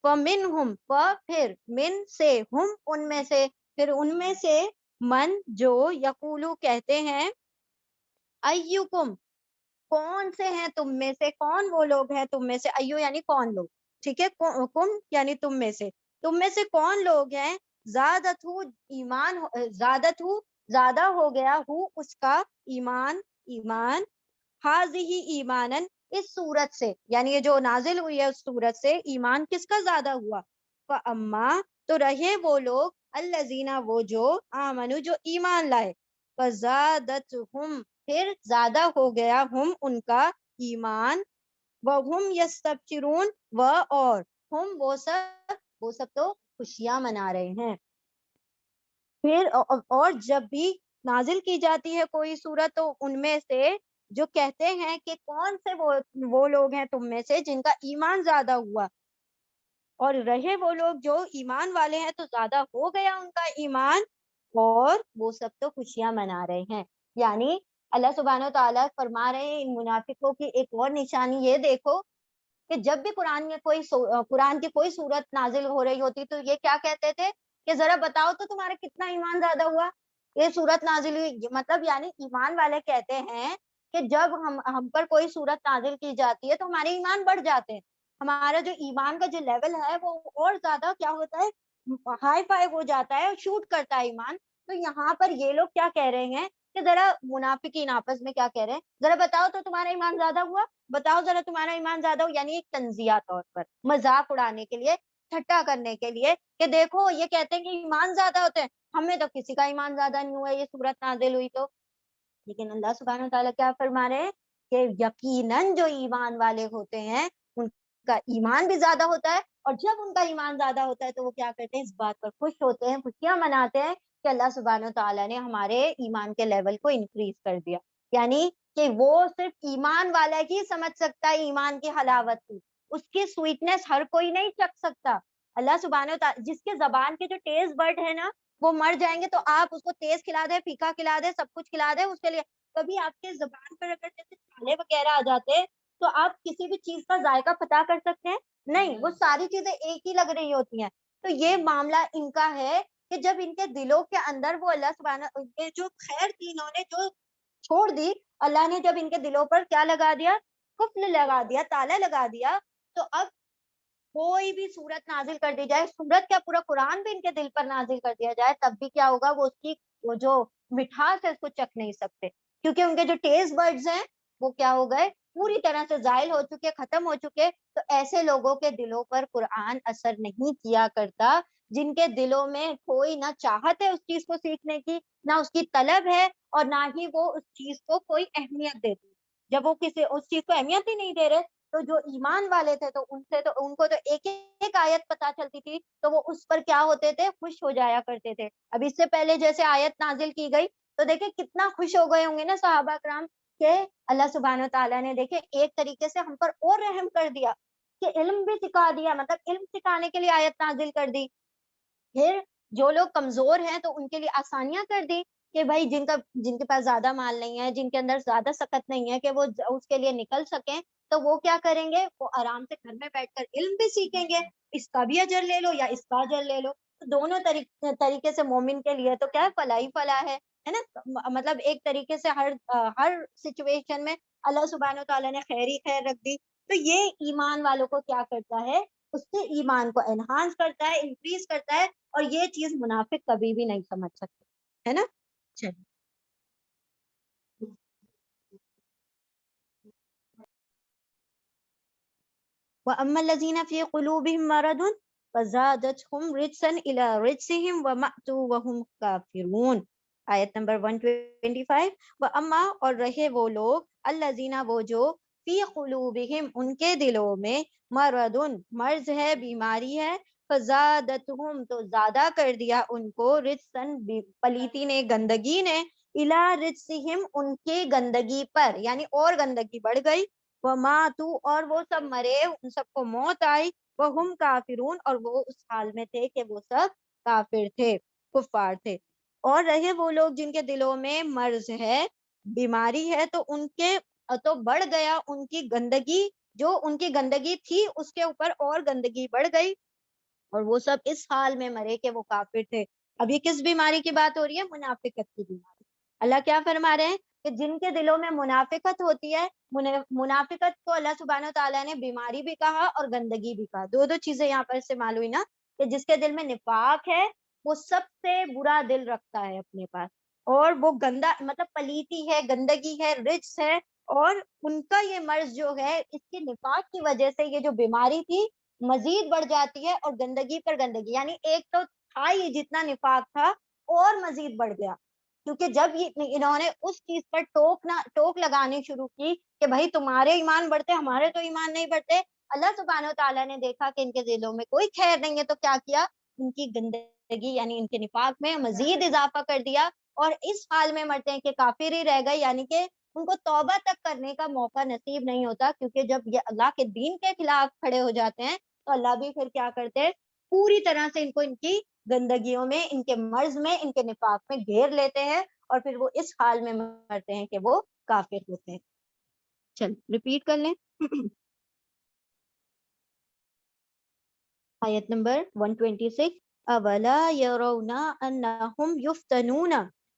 فمنہم پھر من سے ہم ان میں سے پھر ان میں سے من جو یقولو کہتے ہیں ایکم کون سے ہیں تم میں سے کون وہ لوگ ہیں تم میں سے ایو یعنی کون لوگ ٹھیک ہے کم یعنی تم میں سے کون لوگ ہیں زادت ہو ایمان زیادہ ہو گیا ہو اس کا ایمان حاضی ایمانن اس صورت سے یعنی یہ جو نازل ہوئی ہے اس صورت سے ایمان کس کا زیادہ ہوا فاما تو رہے وہ لوگ الذین وہ جو آمنو جو ایمان لائے فزادتہم پھر زیادہ ہو گیا ہم ان کا ایمان وہم یستبشرون اور ہم وہ سب تو خوشیاں منا رہے ہیں. پھر اور جب بھی نازل کی جاتی ہے کوئی سورت تو ان میں سے جو کہتے ہیں کہ کون سے وہ لوگ ہیں تم میں سے جن کا ایمان زیادہ ہوا اور رہے وہ لوگ جو ایمان والے ہیں تو زیادہ ہو گیا ان کا ایمان اور وہ سب تو خوشیاں منا رہے ہیں. یعنی اللہ سبحانہ و تعالیٰ فرما رہے ہیں ان منافقوں کی ایک اور نشانی یہ دیکھو کہ جب بھی قرآن کی کوئی صورت نازل ہو رہی ہوتی تو یہ کیا کہتے تھے کہ ذرا بتاؤ تو تمہارا کتنا ایمان زیادہ ہوا یہ صورت نازل ہوئی. مطلب یعنی ایمان والے کہتے ہیں کہ جب ہم پر کوئی صورت نازل کی جاتی ہے تو ہمارے ایمان بڑھ جاتے ہیں ہمارا جو ایمان کا جو لیول ہے وہ اور زیادہ کیا ہوتا ہے ہائی فائی ہو جاتا ہے شوٹ کرتا ہے ایمان. تو یہاں پر یہ لوگ کیا کہہ رہے ہیں کہ ذرا منافقین آپس میں کیا کہہ رہے ہیں ذرا بتاؤ تو تمہارا ایمان زیادہ ہوا بتاؤ ذرا تمہارا ایمان زیادہ ہو یعنی ایک تنزیہ طور پر مذاق اڑانے کے لیے ٹھٹا کرنے کے لیے کہ دیکھو یہ کہتے ہیں کہ ایمان زیادہ ہوتے ہیں ہمیں تو کسی کا ایمان زیادہ نہیں ہوا یہ صورت نازل ہوئی تو. لیکن اللہ سبحانہ وتعالیٰ کیا فرما رہے ہیں کہ یقیناً جو ایمان والے ہوتے ہیں ان کا ایمان بھی زیادہ ہوتا ہے اور جب ان کا ایمان زیادہ ہوتا ہے تو وہ کیا کرتے ہیں اس بات پر خوش ہوتے ہیں خوشیاں مناتے ہیں کہ اللہ سبحانہ وتعالیٰ نے ہمارے ایمان کے لیول کو انکریز کر دیا. یعنی کہ وہ صرف ایمان والا ہی سمجھ سکتا ہے ایمان کی حلاوت کو اس کی سویٹنس ہر کوئی نہیں چکھ سکتا. اللہ سبحانہ وتعالیٰ جس کے زبان کے جو ٹیسٹ برڈ ہے نا وہ مر جائیں گے تو آپ اس کو تیز کھلا دیں پھیکا کھلا دیں سب کچھ کھلا دیں اس کے لیے کبھی آپ کے زبان پر اگر جیسے چھالے وغیرہ آ جاتے تو آپ کسی بھی چیز کا ذائقہ پتا کر سکتے ہیں نہیں وہ ساری چیزیں ایک ہی لگ رہی ہوتی ہیں. تو یہ معاملہ ان کا ہے کہ جب ان کے دلوں کے اندر وہ اللہ سبحانہ جو خیر تھی انہوں نے جو چھوڑ دی اللہ نے جب ان کے دلوں پر کیا لگا دیا قفل لگا دیا تالا لگا دیا تو اب کوئی بھی صورت نازل کر دی جائے صورت کیا پورا قرآن بھی ان کے دل پر نازل کر دیا جائے تب بھی کیا ہوگا وہ اس کی وہ جو مٹھاس ہے اس کو چکھ نہیں سکتے کیونکہ ان کے جو ٹیسٹ برڈز ہیں وہ کیا ہو گئے پوری طرح سے زائل ہو چکے ختم ہو چکے. تو ایسے لوگوں کے دلوں پر قرآن اثر نہیں کیا کرتا جن کے دلوں میں کوئی نہ چاہت ہے اس چیز کو سیکھنے کی نہ اس کی طلب ہے اور نہ ہی وہ اس چیز کو کوئی اہمیت دیتے. جب وہ کسی اس چیز کو اہمیت ہی نہیں دے رہے تو جو ایمان والے تھے تو ان کو تو ایک آیت پتا چلتی تھی تو وہ اس پر کیا ہوتے تھے خوش ہو جایا کرتے تھے. اب اس سے پہلے جیسے آیت نازل کی گئی تو دیکھیں کتنا خوش ہو گئے ہوں گے نا صحابہ کرام کہ اللہ سبحانہ تعالیٰ نے دیکھیں ایک طریقے سے ہم پر اور رحم کر دیا کہ علم بھی سکھا دیا مطلب علم سکھانے کے لیے آیت نازل کر دی. پھر جو لوگ کمزور ہیں تو ان کے لیے آسانیاں کر دی کہ بھائی جن کے پاس زیادہ مال نہیں ہے جن کے اندر زیادہ سکت نہیں ہے کہ وہ اس کے لیے نکل سکیں تو وہ کیا کریں گے وہ آرام سے گھر میں بیٹھ کر علم بھی سیکھیں گے اس کا بھی اجر لے لو یا اس کا اجر لے لو. تو دونوں طریقے سے مومن کے لیے تو کیا فلاح ہی فلاح ہے نا. مطلب ایک طریقے سے ہر سچویشن میں اللہ سبحانہ و تعالیٰ نے خیر ہی خیر رکھ دی. تو یہ ایمان والوں کو کیا کرتا ہے اس کے ایمان کو انہانس کرتا ہے انکریز کرتا ہے اور یہ چیز منافق کبھی بھی نہیں سمجھ سکتے ہے نا. چلیے وَأَمَّا الَّذِينَ فِي قُلُوبِهِم مَّرَضٌ فَزَادَتْهُمْ رِجْسًا إِلَىٰ رِجْسِهِمْ وَمَاتُوا وَهُمْ كَافِرُونَ. آیت نمبر 125 وَأَمَّا اور رہے وہ لوگ الَّذِينَ وہ جو فی قلوبہم ان کے دلوں میں مرضن مرض ہے، بیماری ہے، فزادتہم تو زیادہ کر دیا ان کو رجسن پلیتی نے، گندگی نے، الی رجسہم ان کے گندگی پر، یعنی اور گندگی بڑھ گئی، وماتوا اور وہ سب مرے، ان سب کو موت آئی، وہم کافرون اور وہ اس حال میں تھے کہ وہ سب کافر تھے، کفار تھے۔ اور رہے وہ لوگ جن کے دلوں میں مرض ہے، بیماری ہے، تو ان کے تو بڑھ گیا ان کی گندگی، جو ان کی گندگی تھی اس کے اوپر اور گندگی بڑھ گئی، اور وہ سب اس حال میں مرے کہ وہ کافر تھے۔ اب یہ کس بیماری کی بات ہو رہی ہے؟ منافقت کی بیماری۔ اللہ کیا فرما رہے ہیں کہ جن کے دلوں میں منافقت ہوتی ہے، منافقت کو اللہ سبحانہ تعالیٰ نے بیماری بھی کہا اور گندگی بھی کہا، دو چیزیں یہاں پر استعمال ہوئی نا، کہ جس کے دل میں نفاق ہے وہ سب سے برا دل رکھتا ہے اپنے پاس، اور وہ گندا مطلب پلیتی ہے، گندگی ہے، رجس ہے، اور ان کا یہ مرض جو ہے اس کے نفاق کی وجہ سے یہ جو بیماری تھی مزید بڑھ جاتی ہے، اور گندگی پر گندگی، یعنی ایک تو تھا یہ جتنا نفاق تھا اور مزید بڑھ گیا، کیونکہ جب انہوں نے اس چیز پر ٹوک لگانی شروع کی کہ بھائی تمہارے ایمان بڑھتے ہمارے تو ایمان نہیں بڑھتے، اللہ سبحانہ و تعالیٰ نے دیکھا کہ ان کے دلوں میں کوئی خیر نہیں ہے، تو کیا کیا؟ ان کی گندگی یعنی ان کے نفاق میں مزید اضافہ کر دیا، اور اس حال میں مرتے ہیں کہ کافر ہی رہ گئے، یعنی کہ ان کو توبہ تک کرنے کا موقع نصیب نہیں ہوتا، کیونکہ جب یہ اللہ کے دین کے خلاف کھڑے ہو جاتے ہیں تو اللہ بھی پھر کیا کرتے ہیں؟ پوری طرح سے ان کو ان کی گندگیوں میں، ان کے مرض میں، ان کے نفاق میں گھیر لیتے ہیں، اور پھر وہ اس حال میں مرتے ہیں کہ وہ کافر ہوتے ہیں۔ چل ریپیٹ کر لیں آیت نمبر 126، اولا یرون انہم یفتنون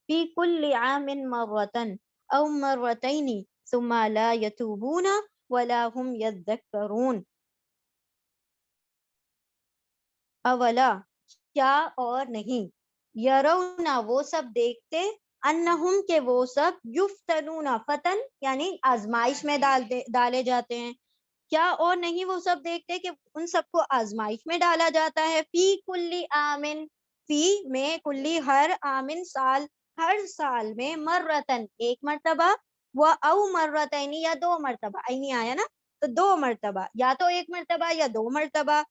فی کل عام مرتن او مرتین ثم لا یتوبون ولا هم یذکرون۔ اولا کیا اور نہیں، یرون وہ سب دیکھتے، انہم کہ وہ سب یفتنون، فتن یعنی آزمائش میں ڈالے جاتے ہیں، کیا اور نہیں وہ سب دیکھتے کہ ان سب کو آزمائش میں ڈالا جاتا ہے، فی کلی آمن، فی میں، کلی ہر، آمن سال، ہر سال میں، مرتن ایک مرتبہ، وہ او مرتین یا دو مرتبہ، اینی آیا نا، تو دو مرتبہ، یا تو ایک مرتبہ یا دو مرتبہ،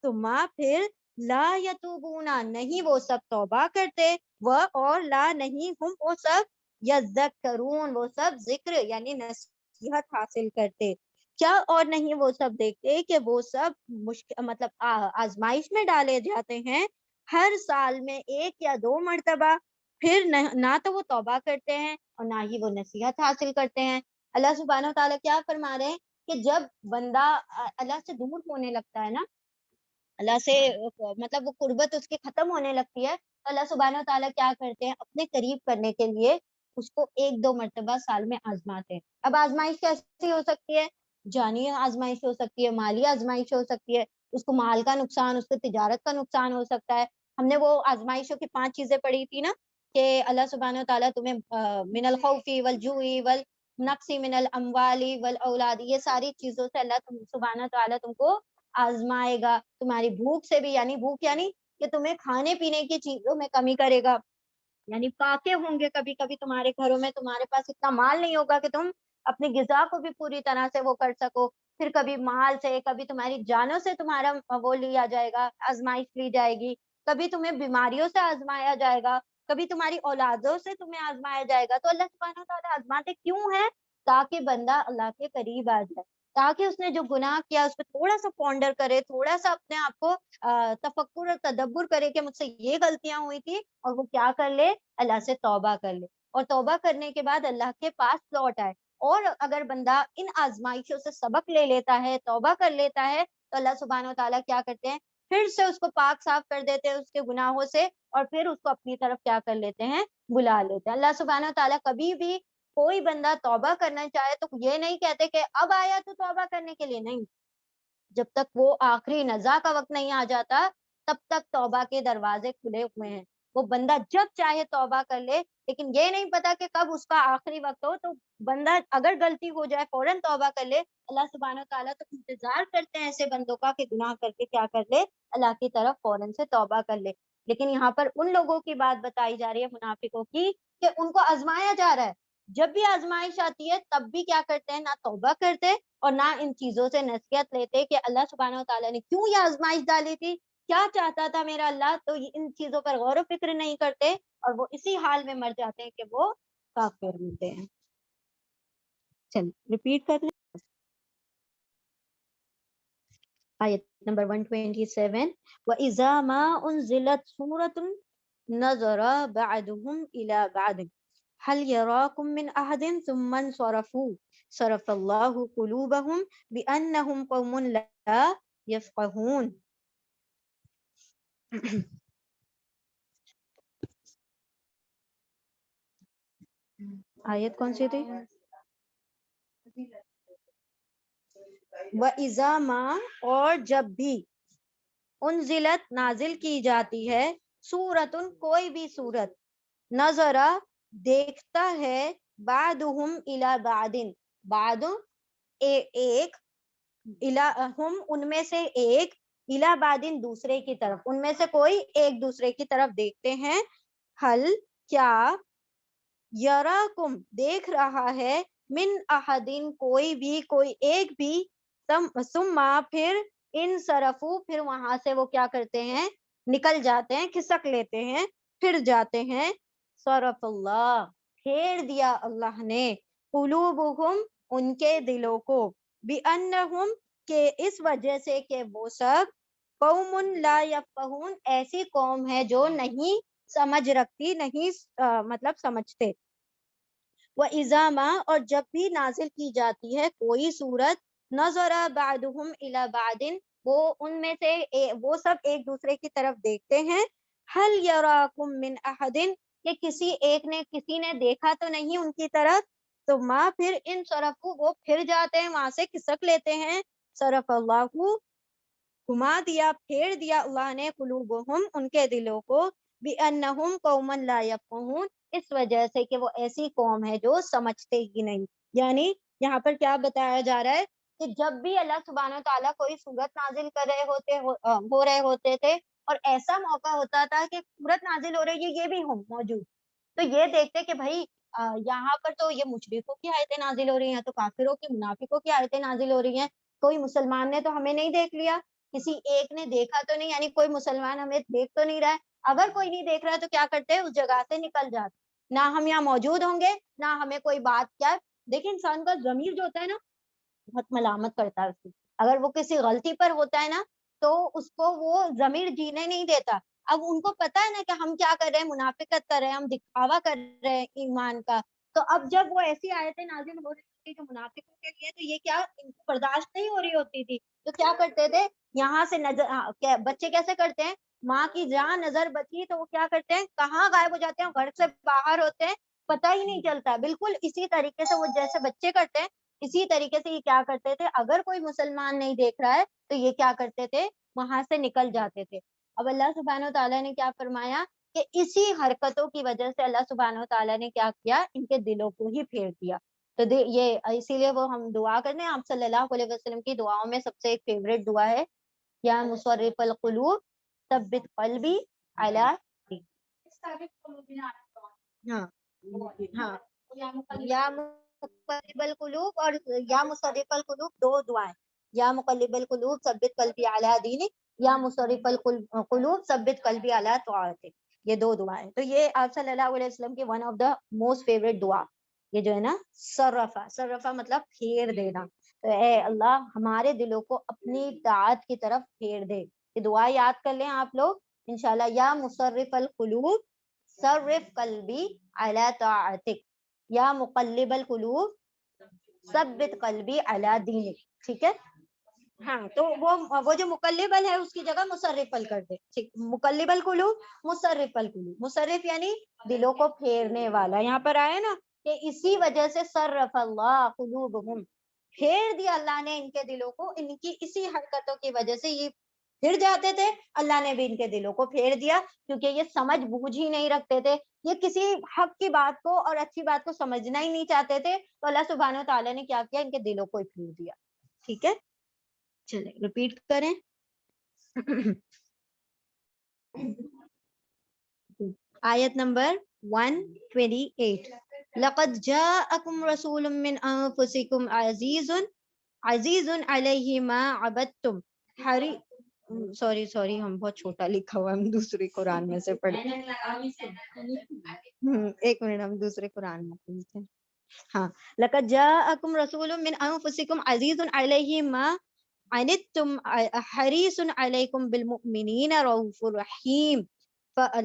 ثم پھر لا یتوبونا نہیں وہ سب توبہ کرتے، وہ اور لا نہیں ہم وہ سب یذکرون وہ سب ذکر یعنی نصیحت حاصل کرتے، کیا اور نہیں وہ سب دیکھتے کہ وہ سب مطلب آزمائش میں ڈالے جاتے ہیں ہر سال میں ایک یا دو مرتبہ، پھر نہ تو وہ توبہ کرتے ہیں اور نہ ہی وہ نصیحت حاصل کرتے ہیں۔ اللہ سبحانہ و تعالیٰ کیا فرما رہے ہیں کہ جب بندہ اللہ سے دور ہونے لگتا ہے نا، اللہ سے مطلب وہ قربت اس کی ختم ہونے لگتی ہے، تو اللہ سبحانہ و تعالیٰ کیا کرتے ہیں؟ اپنے قریب کرنے کے لیے اس کو ایک دو مرتبہ سال میں آزماتے ہیں۔ اب آزمائش کیسی ہو سکتی ہے؟ جانی آزمائش ہو سکتی ہے، مالی آزمائش ہو سکتی ہے، اس کو مال کا نقصان، اس کو تجارت کا نقصان ہو سکتا ہے۔ ہم نے وہ آزمائشوں کی 5 چیزیں پڑھی تھی نا، کہ اللہ سبحانہ و تعالیٰ تمہیں من الخوف والجوع والنقص من الاموال والاولاد، یہ ساری چیزوں سے اللہ سبحانہ و تعالیٰ تم کو آزمائے گا، تمہاری بھوک سے بھی، یعنی بھوک یعنی کہ تمہیں کھانے پینے کی چیزوں میں کمی کرے گا، یعنی فاقے ہوں گے کبھی کبھی تمہارے گھروں میں، تمہارے پاس اتنا مال نہیں ہوگا کہ تم اپنی غذا کو بھی پوری طرح سے وہ کر سکو، پھر کبھی مال سے، کبھی تمہاری جانوں سے تمہارا وہ لیا جائے گا، آزمائش لی جائے گی، کبھی تمہیں بیماریوں سے آزمایا جائے گا، کبھی تمہاری اولادوں سے تمہیں آزمایا جائے گا۔ تو اللہ سبحانہ تعالیٰ آزماتے کیوں ہے؟ تاکہ بندہ اللہ کے قریب آ جائے، تاکہ اس نے جو گناہ کیا اس پہ تھوڑا سا پونڈر کرے، تھوڑا سا اپنے آپ کو تفکر اور تدبر کرے کہ مجھ سے یہ غلطیاں ہوئی تھی، اور وہ کیا کر لے؟ اللہ سے توبہ کر لے، اور توبہ کرنے کے بعد اللہ کے پاس لوٹ آئے۔ اور اگر بندہ ان آزمائشوں سے سبق لے لیتا ہے، توبہ کر لیتا ہے، تو اللہ سبحانہ و تعالیٰ کیا کرتے ہیں؟ پھر سے اس کو پاک صاف کر دیتے ہیں اس کے گناہوں سے، اور پھر اس کو اپنی طرف کیا کر لیتے ہیں؟ بلا لیتے ہیں۔ اللہ سبحانہ و تعالیٰ کبھی بھی کوئی بندہ توبہ کرنا چاہے تو یہ نہیں کہتے کہ اب آیا تو توبہ کرنے کے لیے، نہیں، جب تک وہ آخری نزا کا وقت نہیں آ جاتا تب تک توبہ کے دروازے کھلے ہوئے ہیں، وہ بندہ جب چاہے توبہ کر لے، لیکن یہ نہیں پتا کہ کب اس کا آخری وقت ہو، تو بندہ اگر غلطی ہو جائے فوراً توبہ کر لے، اللہ سبحانہ تعالیٰ تو انتظار کرتے ہیں ایسے بندوں کا کہ گناہ کر کے کیا کر لے؟ اللہ کی طرف فوراً سے توبہ کر لے۔ لیکن یہاں پر ان لوگوں کی بات بتائی جا رہی ہے، منافقوں کی، کہ ان کو آزمایا جا رہا ہے، جب بھی آزمائش آتی ہے تب بھی کیا کرتے ہیں, نہ توبہ کرتے اور نہ ان چیزوں سے نصیحت لیتے کہ اللہ سبحانہ و تعالیٰ نے کیوں یہ آزمائش ڈالی تھی, کیا چاہتا تھا میرا اللہ, تو ان چیزوں پر غور و فکر نہیں کرتے اور وہ اسی حال میں مر جاتے ہیں کہ وہ کافر ہوتے ہیں. چلیے ریپیٹ کر لیں. آیت نمبر 127. وَإِذَا مَا أُنزِلَتْ سُورَةٌ نَظَرَ بَعْضُهُمْ إِلَى بَعْضٍ هَلْ يَرَاكُمْ مِنْ أَحَدٍ ثُمَّ انصَرَفُوا صَرَفَ اللَّهُ قُلُوبَهُمْ بِأَنَّهُمْ قَوْمٌ لَا يَفْقَهُونَ. آیت کون سی تھی؟ وَإِذَا مَا, اور جب بھی, انزلت نازل کی جاتی ہے, سورتن کوئی بھی سورت, نظرا دیکھتا ہے, بعدہم الی بعدن, بعد ایک, ہم ان میں سے ایک, الی بعدن دوسرے کی طرف, ان میں سے کوئی ایک دوسرے کی طرف دیکھتے ہیں, حل کیا, یراکم دیکھ رہا ہے, من احدن کوئی بھی, کوئی ایک بھی, ثم پھر ان صرفو پھر وہاں سے وہ کیا کرتے ہیں, نکل جاتے ہیں, کھسک لیتے ہیں, پھر جاتے ہیں, صرف اللہ پھیر دیا اللہ نے, قلوبہم ان کے دلوں کو, بِأَنَّهُمْ کہ اس وجہ سے کہ وہ سب, قوم لا یفقہون ایسی قوم ہے جو نہیں سمجھ رکھتی, نہیں مطلب سمجھتے. وَإِذَا مَا اور جب بھی نازل کی جاتی ہے کوئی سورت, نظر بعضهم الى بعض وہ ان میں سے وہ سب ایک دوسرے کی طرف دیکھتے ہیں, هل يراكم من احد کہ کسی نے دیکھا تو نہیں ان کی طرف, تو ماں پھر ان صرفو وہ پھر جاتے ہیں وہاں سے, کھسک لیتے ہیں, صرف اللہ گھما دیا, پھیر دیا اللہ نے, قلوبہم ان کے دلوں کو, بِأَنَّهُمْ قَوْمًا لَا يَفْقَهُونَ اس وجہ سے کہ وہ ایسی قوم ہے جو سمجھتے ہی نہیں. یعنی یہاں پر کیا بتایا جا رہا ہے کہ جب بھی اللہ سبحانہ و تعالیٰ کوئی صورت نازل کر رہے ہو رہے ہوتے تھے اور ایسا موقع ہوتا تھا کہ صورت نازل ہو رہی ہے یہ بھی ہوں موجود, تو یہ دیکھتے کہ بھائی یہاں پر تو یہ مشرکوں کی آیتیں نازل ہو رہی ہیں, تو کافروں کی, منافقوں کی آیتیں نازل ہو رہی ہیں, کوئی مسلمان نے تو ہمیں نہیں دیکھ لیا, کسی ایک نے دیکھا تو نہیں, یعنی کوئی مسلمان ہمیں دیکھ تو نہیں رہا ہے. اگر کوئی نہیں دیکھ رہا ہے تو کیا کرتے ہیں, اس جگہ سے نکل جاتے, نہ ہم یہاں موجود ہوں گے, نہ ہمیں کوئی بات کیا. دیکھیں انسان کا ضمیر جو ہوتا ہے نا بہت ملامت کرتا ہے اس کی, اگر وہ کسی غلطی پر ہوتا ہے نا تو اس کو وہ ضمیر جینے نہیں دیتا. اب ان کو پتا ہے نا کہ ہم کیا کر رہے ہیں, منافقت کر رہے ہیں, ہم دکھاوا کر رہے ہیں ایمان کا, تو اب جب وہ ایسی آیتیں نازل ہو رہی تھی جو منافقوں کے لیے, تو یہ کیا ان کو برداشت نہیں ہو رہی ہوتی تھی, تو کیا کرتے تھے, یہاں سے نظر, بچے کیسے کرتے ہیں, ماں کی جہاں نظر بچی تو وہ کیا کرتے ہیں, کہاں غائب ہو جاتے ہیں, گھر سے باہر ہوتے ہیں, پتہ ہی نہیں چلتا. بالکل اسی طریقے سے وہ جیسے بچے کرتے ہیں اسی طریقے سے یہ کیا کرتے تھے, اگر کوئی مسلمان نہیں دیکھ رہا ہے تو یہ کیا کرتے تھے, وہاں سے نکل جاتے تھے. اب اللہ سبحانہ و تعالیٰ نے کیا فرمایا کہ اسی حرکتوں کی وجہ سے اللہ سبحانہ و تعالیٰ نے کیا کیا, ان کے دلوں کو ہی پھیر دیا. تو یہ اسی لیے وہ ہم دعا کرتے ہیں, آپ صلی اللہ علیہ وسلم کی دعاؤں میں سب سے ایک فیوریٹ دعا ہے, یا مصرف القلوب ثبت قلبی علی دین. ہاں ہاں, یا مقلب القلوب اور یا مصرف القلوب دو دعائیں, یا مقلب القلوب ثبت قلبی علی دینک, یا مصرف القلوب ثبت قلبی علی طاعتک, یہ دو دعائیں. تو یہ آپ صلی اللہ علیہ وسلم کی one of the most favourite دعا, یہ جو ہے نا صرفہ مطلب پھیر دینا. تو اے اللہ ہمارے دلوں کو اپنی اطاعت کی طرف پھیر دے. یہ دعا یاد کر لیں آپ لوگ انشاءاللہ, یا مصرف القلوب صرف قلبی علی طاعتک, یا مقلب القلوب ثبت قلبی علی دینک. ٹھیک ہے, ہاں تو وہ جو مقلب ہے اس کی جگہ مصرف ال کر دے. ٹھیک, مقلب القلوب مصرف القلوب, مصرف یعنی دلوں کو پھیرنے والا. یہاں پر آیا نا کہ اسی وجہ سے صرف اللہ قلوبہم, پھیر دیا اللہ نے ان کے دلوں کو, ان کی اسی حرکتوں کی وجہ سے یہ پھر جاتے تھے, اللہ نے بھی ان کے دلوں کو پھیر دیا, کیونکہ یہ سمجھ بوجھ ہی نہیں رکھتے تھے, یہ کسی حق کی بات کو اور اچھی بات کو سمجھنا ہی نہیں چاہتے تھے, تو اللہ سبحانہ و تعالیٰ نے کیا کیا, ان کے دلوں کو پھیر دیا. ٹھیک ہے, چلیں ریپیٹ کریں. آیت نمبر 128. لقد جاءکم رسول من انفسکم عزیز علیہ ما عبدتم سوری ہم بہت چھوٹا لکھا ہوا، ہم دوسرے قرآن میں سے پڑھیں، ایک منٹ ہم دوسرے قرآن میں پڑھتے ہیں. ہاں، لقد جاءکم رسول من انفسکم عزیز علیہ ما عنتم حریص علیکم بالمؤمنین رؤوف رحیم.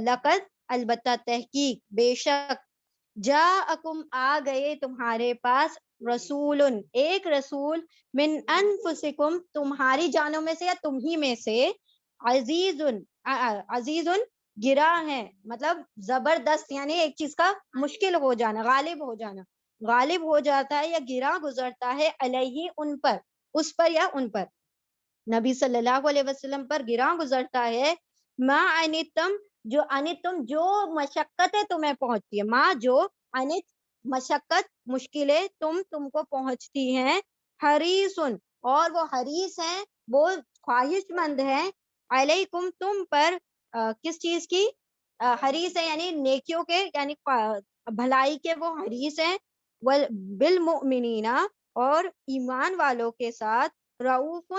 لقد البتہ تحقیق بے شک جاءکم آ گئے تمہارے پاس رسول ایک رسول من انفسکم تمہاری جانوں میں سے یا تم ہی میں سے عزیز گرا ہے، مطلب زبردست، یعنی ایک چیز کا مشکل ہو جانا، غالب ہو جاتا ہے یا گرا گزرتا ہے علیہ ان پر، اس پر یا ان پر، نبی صلی اللہ علیہ وسلم پر گرا گزرتا ہے، ما انتم جو مشقتیں تمہیں پہنچتی ہے، ما جو انت مشقت مشکلیں تم کو پہنچتی ہیں، حریصن اور وہ حریص ہیں، وہ خواہش مند ہیں، علیکم تم پر کس چیز کی، حریص ہے یعنی نیکیوں کے، یعنی بھلائی کے وہ حریص ہیں، بالمؤمنین اور ایمان والوں کے ساتھ، رؤوف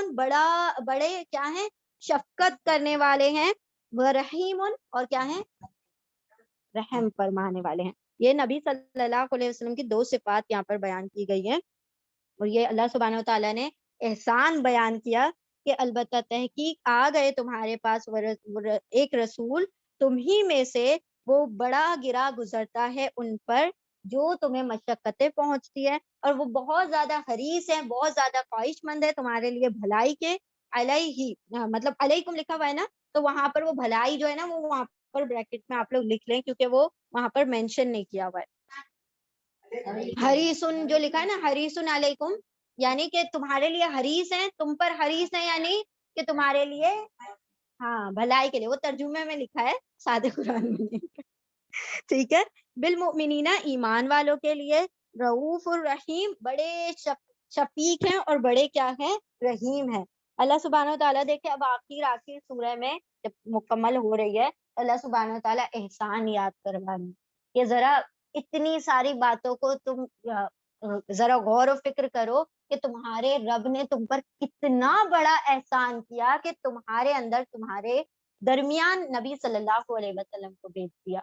بڑے کیا ہیں، شفقت کرنے والے ہیں، ورحیم اور کیا ہیں، رحم فرمانے والے ہیں. یہ نبی صلی اللہ علیہ وسلم کی دو صفات یہاں پر بیان کی گئی ہیں، اور یہ اللہ سبحانہ وتعالیٰ نے احسان بیان کیا کہ البتہ تحقیق آ گئے تمہارے پاس ایک رسول تم ہی میں سے، وہ بڑا گرا گزرتا ہے ان پر جو تمہیں مشقتیں پہنچتی ہے، اور وہ بہت زیادہ حریص ہے، بہت زیادہ خواہش مند ہے تمہارے لیے بھلائی کے، علیہ مطلب علیکم لکھا ہوا ہے نا، تو وہاں پر وہ بھلائی جو ہے نا وہ وہاں پر بریکٹ میں آپ لوگ لکھ لیں، کیونکہ وہ وہاں پر مینشن نہیں کیا ہوا ہے. حریصن جو لکھا ہے نا، حریصن علیکم یعنی کہ تمہارے لیے حریص ہیں، تم پر حریص ہیں، یعنی کہ تمہارے لیے ہاں بھلائی کے لیے، وہ ترجمے میں لکھا ہے، سادے قرآن میں نہیں. ٹھیک ہے، بالمؤمنین ایمان والوں کے لیے، رؤوف الرحیم بڑے شفیق ہیں اور بڑے کیا ہیں، رحیم ہیں. اللہ سبحانہ و تعالیٰ دیکھیں اب آخر سورہ میں جب مکمل ہو رہی ہے، اللہ سبحانہ و تعالیٰ احسان یاد کروا رہے ہیں کہ ذرا اتنی ساری باتوں کو تم ذرا غور و فکر کرو کہ تمہارے رب نے تم پر کتنا بڑا احسان کیا کہ تمہارے اندر، تمہارے درمیان نبی صلی اللہ علیہ وسلم کو بھیج دیا.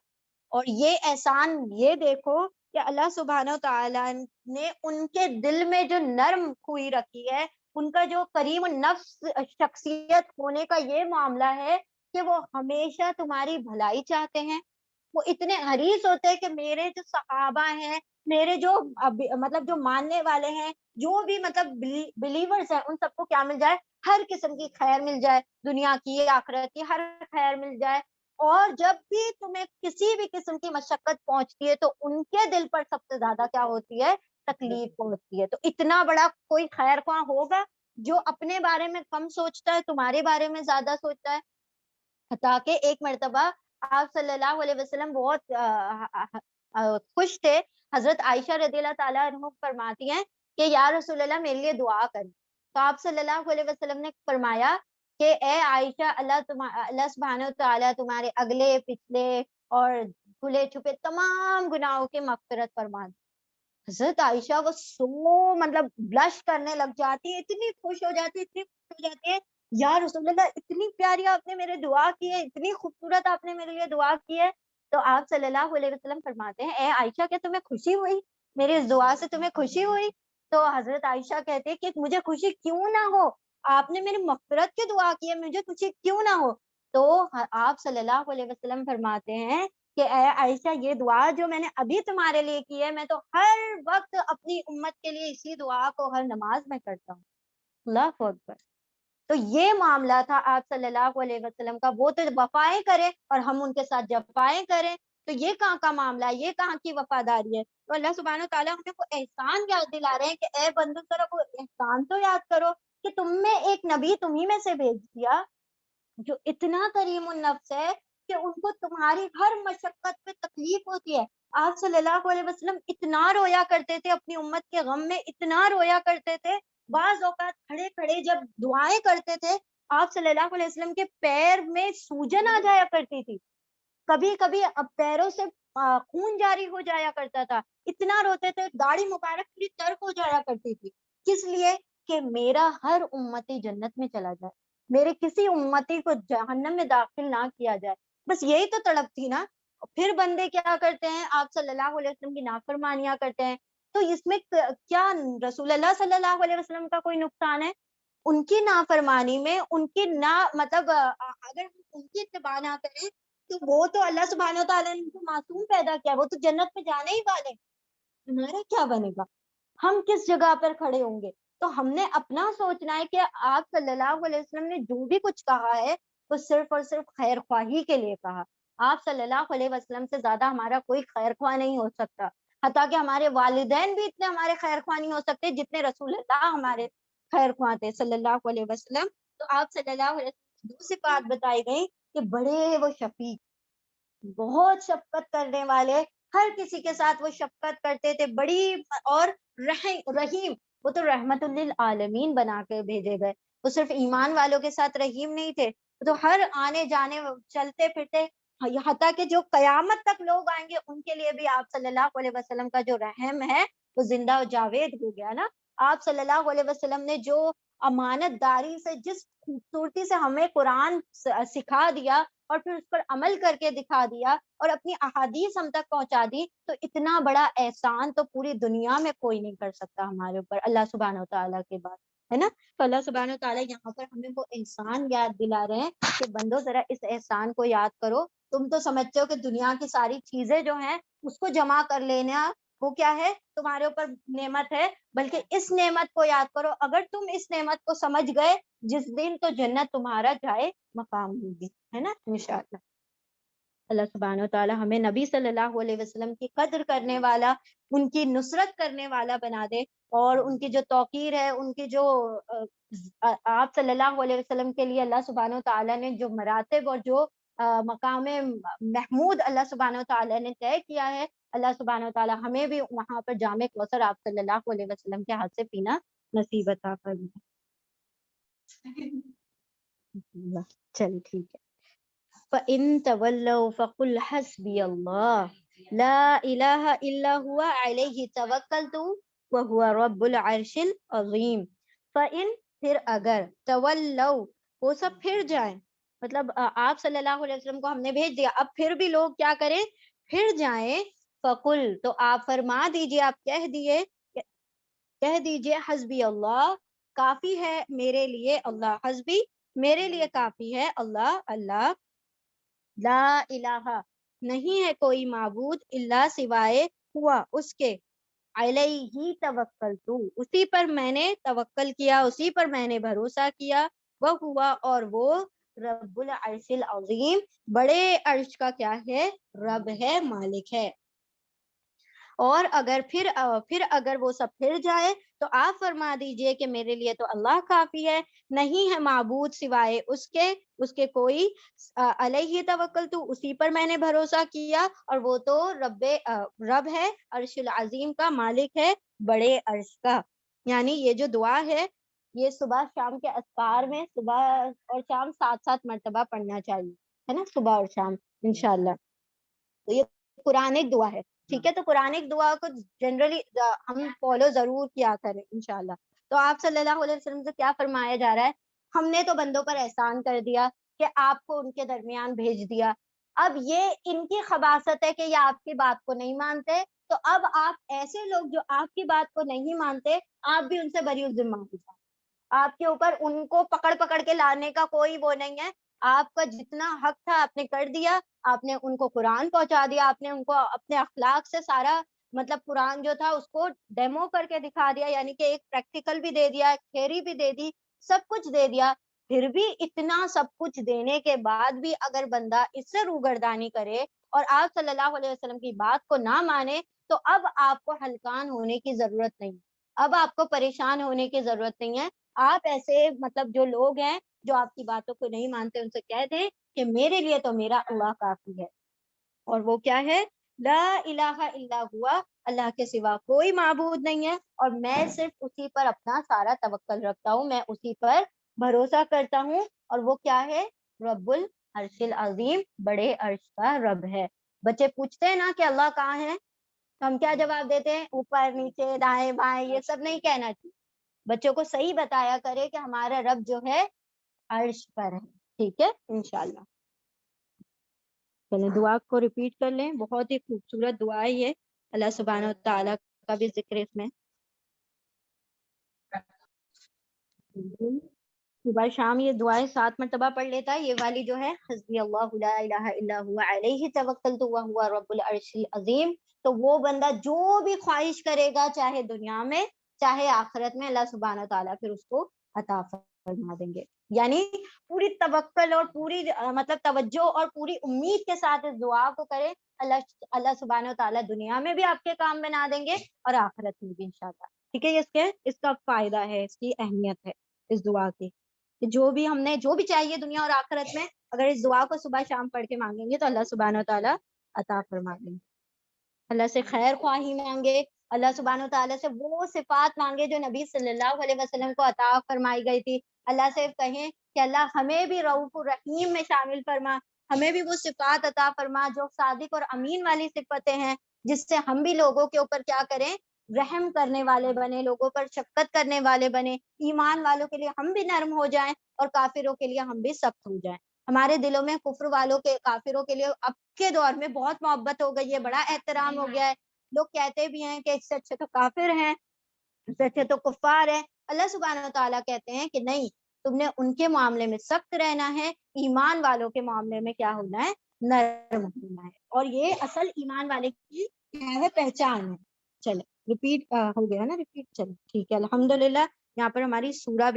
اور یہ احسان یہ دیکھو کہ اللہ سبحانہ و تعالیٰ نے ان کے دل میں جو نرم خوئی رکھی ہے، ان کا جو کریم النفس شخصیت ہونے کا یہ معاملہ ہے کہ وہ ہمیشہ تمہاری بھلائی چاہتے ہیں. وہ اتنے حریص ہوتے ہیں کہ میرے جو صحابہ ہیں، میرے جو مطلب جو ماننے والے ہیں، جو بھی مطلب بلیورز ہیں، ان سب کو کیا مل جائے، ہر قسم کی خیر مل جائے، دنیا کی آخرت کی ہر خیر مل جائے. اور جب بھی تمہیں کسی بھی قسم کی مشقت پہنچتی ہے تو ان کے دل پر سب سے زیادہ کیا ہوتی ہے، تکلیف پہنچتی ہے. تو اتنا بڑا کوئی خیر خواہ ہوگا جو اپنے بارے میں کم سوچتا ہے، تمہارے بارے میں زیادہ سوچتا ہے. تاکہ ایک مرتبہ آپ صلی اللہ علیہ وسلم بہت خوش تھے، حضرت عائشہ رضی اللہ تعالیٰ عنہ فرماتی ہیں کہ یا رسول اللہ میرے لیے دعا کریں. تو آپ صلی اللہ علیہ وسلم نے فرمایا کہ اے عائشہ، اللہ سبحانہ تعالیٰ تمہارے اگلے پچھلے اور کھلے چھپے تمام گناہوں کی مغفرت فرما دے. حضرت عائشہ وہ مطلب بلش کرنے لگ جاتی ہے، اتنی خوش ہو جاتی ہے، اتنی خوش ہو جاتی ہے، یا رسول اللہ اتنی پیاری آپ نے میرے دعا کی ہے، اتنی خوبصورت آپ نے میرے لیے دعا کی ہے. تو آپ صلی اللہ علیہ وسلم فرماتے ہیں اے عائشہ کیا تمہیں خوشی ہوئی، میری اس دعا سے تمہیں خوشی ہوئی؟ تو حضرت عائشہ کہتے ہیں کہ مجھے خوشی کیوں نہ ہو، آپ نے میری مغفرت کی دعا کی ہے، مجھے خوشی کیوں نہ ہو. تو آپ صلی اللہ علیہ وسلم فرماتے ہیں کہ اے عائشہ یہ دعا جو میں نے ابھی تمہارے لیے کی ہے، میں تو ہر وقت اپنی امت کے لیے اسی دعا کو ہر نماز میں کرتا ہوں. اللہ اکبر. تو یہ معاملہ تھا آپ صلی اللہ علیہ وسلم کا. وہ تو وفائیں کریں اور ہم ان کے ساتھ جفائیں کریں، تو یہ کہاں کا معاملہ ہے، یہ کہاں کی وفاداری ہے. تو اللہ سبحانہ تعالیٰ ہمیں وہ احسان یاد دلا رہے ہیں کہ اے بندو ذرا وہ احسان تو یاد کرو کہ تم میں ایک نبی تمہیں میں سے بھیج دیا جو اتنا کریم النفس ہے کہ ان کو تمہاری ہر مشقت پہ تکلیف ہوتی ہے. آپ صلی اللہ علیہ وسلم اتنا رویا کرتے تھے اپنی امت کے غم میں، اتنا رویا کرتے تھے. بعض اوقات کھڑے کھڑے جب دعائیں کرتے تھے آپ صلی اللہ علیہ وسلم کے پیر میں سوجن آ جایا کرتی تھی. کبھی کبھی اب پیروں سے خون جاری ہو جایا کرتا تھا، اتنا روتے تھے، داڑھی مبارک پوری ترک ہو جایا کرتی تھی. کس لیے؟ کہ میرا ہر امتی جنت میں چلا جائے، میرے کسی امتی کو جہنم میں داخل نہ کیا جائے. بس یہی تو تڑپ تھی نا. پھر بندے کیا کرتے ہیں؟ آپ صلی اللہ علیہ وسلم کی نافرمانیاں کرتے ہیں. تو اس میں کیا رسول اللہ صلی اللہ علیہ وسلم کا کوئی نقصان ہے؟ ان کی نافرمانی میں، ان کی نہ مطلب اگر ہم ان کی اتباع نہ کریں تو وہ تو اللہ سبحانہ و تعالیٰ نے ان کو معصوم پیدا کیا، وہ تو جنت میں جانے ہی والے. ہمارا کیا بنے گا؟ ہم کس جگہ پر کھڑے ہوں گے؟ تو ہم نے اپنا سوچنا ہے کہ آپ صلی اللہ علیہ وسلم نے جو بھی کچھ کہا ہے وہ صرف اور صرف خیر خواہی کے لیے کہا. آپ صلی اللہ علیہ وسلم سے زیادہ ہمارا کوئی خیر خواہ نہیں ہو سکتا. حتیٰ کہ ہمارے والدین بھی اتنے ہمارے خیر خواہ نہیں ہو سکتے جتنے رسول اللہ ہمارے خیر خواہ تھے صلی اللہ علیہ وسلم. تو آپ صلی اللہ علیہ وسلم دوسری بات بتائی گئی کہ بڑے وہ شفیق، بہت شفقت کرنے والے، ہر کسی کے ساتھ وہ شفقت کرتے تھے، بڑی اور رحیم. وہ تو رحمت للعالمین بنا کے بھیجے گئے. وہ صرف ایمان والوں کے ساتھ رحیم نہیں تھے، وہ تو ہر آنے جانے چلتے پھرتے، حتیٰ کہ جو قیامت تک لوگ آئیں گے ان کے لیے بھی آپ صلی اللہ علیہ وسلم کا جو رحم ہے وہ زندہ و جاوید ہو گیا نا. آپ صلی اللہ علیہ وسلم نے جو امانت داری سے، جس خوبصورتی سے ہمیں قرآن سکھا دیا اور پھر اس پر عمل کر کے دکھا دیا اور اپنی احادیث ہم تک پہنچا دی، تو اتنا بڑا احسان تو پوری دنیا میں کوئی نہیں کر سکتا ہمارے اوپر اللہ سبحانہ و تعالیٰ کے بعد، ہے نا. تو اللہ سبحانہ و تعالیٰ یہاں پر ہمیں وہ احسان یاد دلا رہے ہیں کہ بندو ذرا اس احسان کو یاد کرو. تم تو سمجھتے ہو کہ دنیا کی ساری چیزیں جو ہیں اس کو جمع کر لینا وہ کیا ہے تمہارے اوپر نعمت ہے، بلکہ اس نعمت کو یاد کرو. اگر تم اس نعمت کو سمجھ گئے جس دن تو جنت تمہارا جائے مقام ہوگی، ہے نا انشاءاللہ. اللہ سبحانہ و تعالی ہمیں نبی صلی اللہ علیہ وسلم کی قدر کرنے والا، ان کی نصرت کرنے والا بنا دے، اور ان کی جو توقیر ہے، ان کی جو آپ صلی اللہ علیہ وسلم کے لیے اللہ سبحانہ و تعالی نے جو مراتب اور جو مقام محمود اللہ سبحانہ و تعالی نے طے کیا ہے، اللہ سبحانہ و تعالی ہمیں بھی وہاں پر جام کوثر آپ صلی اللہ علیہ وسلم کے ہاتھ سے پینا نصیب عطا فرمائے. چلیے ٹھیک ہے. فَإِن تَوَلَّوْا فَقُلْ حَسْبِيَ اللَّهُ لَا إِلَٰهَ إِلَّا هُوَ عَلَيْهِ تَوَكَّلْتُ وَهُوَ رَبُّ الْعَرْشِ الْعَظِيمِ. فَإِن پھر اگر، تولوا وہ سب پھر جائیں، مطلب آپ صلی اللہ علیہ وسلم کو ہم نے بھیج دیا، اب پھر بھی لوگ کیا کریں؟ پھر جائیں. فَقُلْ تو آپ فرما دیجئے، آپ کہہ دیجئے حسبی اللہ، کافی ہے میرے لیے اللہ، حسبی میرے لیے کافی ہے اللہ. اللہ لا الہ نہیں ہے کوئی معبود الا سوائے ہوا اس کے، علیہ توکلت اسی پر میں نے توکل کیا، اسی پر میں نے بھروسہ کیا، وہ ہوا اور وہ رب العرش العظیم بڑے عرش کا کیا ہے؟ رب ہے، مالک ہے. اور اگر پھر اگر وہ سب پھر جائے تو آپ فرما دیجئے کہ میرے لیے تو اللہ کافی ہے، نہیں ہے معبود سوائے اس کے کوئی، علیہ توکل تو اسی پر میں نے بھروسہ کیا، اور وہ تو رب ہے عرش العظیم کا، مالک ہے بڑے عرش کا. یعنی یہ جو دعا ہے یہ صبح شام کے اذکار میں صبح اور شام 7 مرتبہ پڑھنا چاہیے، ہے نا، صبح اور شام انشاءاللہ. تو یہ قرآنک دعا ہے، ٹھیک ہے. تو قرآنک دعا کو جنرلی ہم فالو ضرور کیا کریں انشاءاللہ. تو آپ صلی اللہ علیہ وسلم سے کیا فرمایا جا رہا ہے؟ ہم نے تو بندوں پر احسان کر دیا کہ آپ کو ان کے درمیان بھیج دیا، اب یہ ان کی خباثت ہے کہ یہ آپ کی بات کو نہیں مانتے، تو اب آپ ایسے لوگ جو آپ کی بات کو نہیں مانتے، آپ بھی ان سے بری الذمہ ہو جائیں. آپ کے اوپر ان کو پکڑ کے لانے کا کوئی وہ نہیں ہے. آپ کا جتنا حق تھا آپ نے کر دیا، آپ نے ان کو قرآن پہنچا دیا، آپ نے ان کو اپنے اخلاق سے سارا مطلب قرآن جو تھا اس کو ڈیمو کر کے دکھا دیا، یعنی کہ ایک پریکٹیکل بھی دے دیا، ایک تھیوری بھی دے دی، سب کچھ دے دیا. پھر بھی اتنا سب کچھ دینے کے بعد بھی اگر بندہ اس سے روگردانی کرے اور آپ صلی اللہ علیہ وسلم کی بات کو نہ مانے، تو اب آپ کو ہلکان ہونے کی ضرورت نہیں، اب آپ کو پریشان ہونے کی ضرورت نہیں ہے. آپ ایسے مطلب جو لوگ ہیں جو آپ کی باتوں کو نہیں مانتے ان سے کہہ دیں کہ میرے لیے تو میرا اللہ کافی ہے، اور وہ کیا ہے؟ لا الہ الا ہوا، اللہ کے سوا کوئی معبود نہیں ہے، اور میں صرف اسی پر اپنا سارا توکل رکھتا ہوں، میں اسی پر بھروسہ کرتا ہوں، اور وہ کیا ہے؟ رب العرش العظیم بڑے عرش کا رب ہے. بچے پوچھتے ہیں نا کہ اللہ کہاں ہے، تو ہم کیا جواب دیتے ہیں؟ اوپر نیچے دائیں بائیں، یہ سب نہیں کہنا چاہیے. بچوں کو صحیح بتایا کرے کہ ہمارا رب جو ہے عرش پر ہے. ٹھیک ہے انشاءاللہ. چلیں دعا کو ریپیٹ کر لیں، بہت ہی خوبصورت دعا ہے یہ، اللہ سبحانہ و تعالیٰ کا بھی ذکر اس میں. صبح شام یہ دعائیں 7 مرتبہ پڑھ لیتا ہے. یہ والی جو ہے حسبی اللہ لا الہ الا هو علیہ توکلت وہو رب العرش العظیم، تو وہ بندہ جو بھی خواہش کرے گا چاہے دنیا میں چاہے آخرت میں، اللہ سبحانہ تعالیٰ پھر اس کو عطا فرما دیں گے. یعنی پوری توکل اور پوری مطلب توجہ اور پوری امید کے ساتھ اس دعا کو کرے، اللہ سبحانہ تعالیٰ دنیا میں بھی آپ کے کام بنا دیں گے اور آخرت میں بھی انشاءاللہ. ٹھیک ہے، اس کا فائدہ ہے، اس کی اہمیت ہے اس دعا کی، کہ جو بھی ہم نے جو بھی چاہیے دنیا اور آخرت میں، اگر اس دعا کو صبح شام پڑھ کے مانگیں گے تو اللہ سبحانہ و تعالیٰ عطا فرما دیں گے. اللہ سے خیر خواہی مانگے، اللہ سبحانہ و تعالیٰ سے وہ صفات مانگے جو نبی صلی اللہ علیہ وسلم کو عطا فرمائی گئی تھی. اللہ سے کہیں کہ اللہ ہمیں بھی رؤوف الرحیم میں شامل فرما، ہمیں بھی وہ صفات عطا فرما جو صادق اور امین والی صفتیں ہیں، جس سے ہم بھی لوگوں کے اوپر کیا کریں؟ رحم کرنے والے بنے، لوگوں پر شفقت کرنے والے بنے، ایمان والوں کے لیے ہم بھی نرم ہو جائیں اور کافروں کے لیے ہم بھی سخت ہو جائیں. ہمارے دلوں میں کفر والوں کے، کافروں کے لیے اب کے دور میں بہت محبت ہو گئی ہے، بڑا احترام ہو گیا ہے. لوگ کہتے بھی ہیں کہ اس سے اچھے تو کافر ہیں، اس سے اچھے تو کفار ہیں. اللہ سبحانہ و تعالیٰ کہتے ہیں کہ نہیں، تم نے ان کے معاملے میں سخت رہنا ہے، ایمان والوں کے معاملے میں کیا ہونا ہے؟ نرم ہونا ہے. اور یہ اصل ایمان والے کی کیا ہے؟ پہچان ہے. چلے ریپیٹ ہو گیا نا، ریپیٹ. چلے ٹھیک ہے الحمدللہ. یہاں پر ہماری سورہ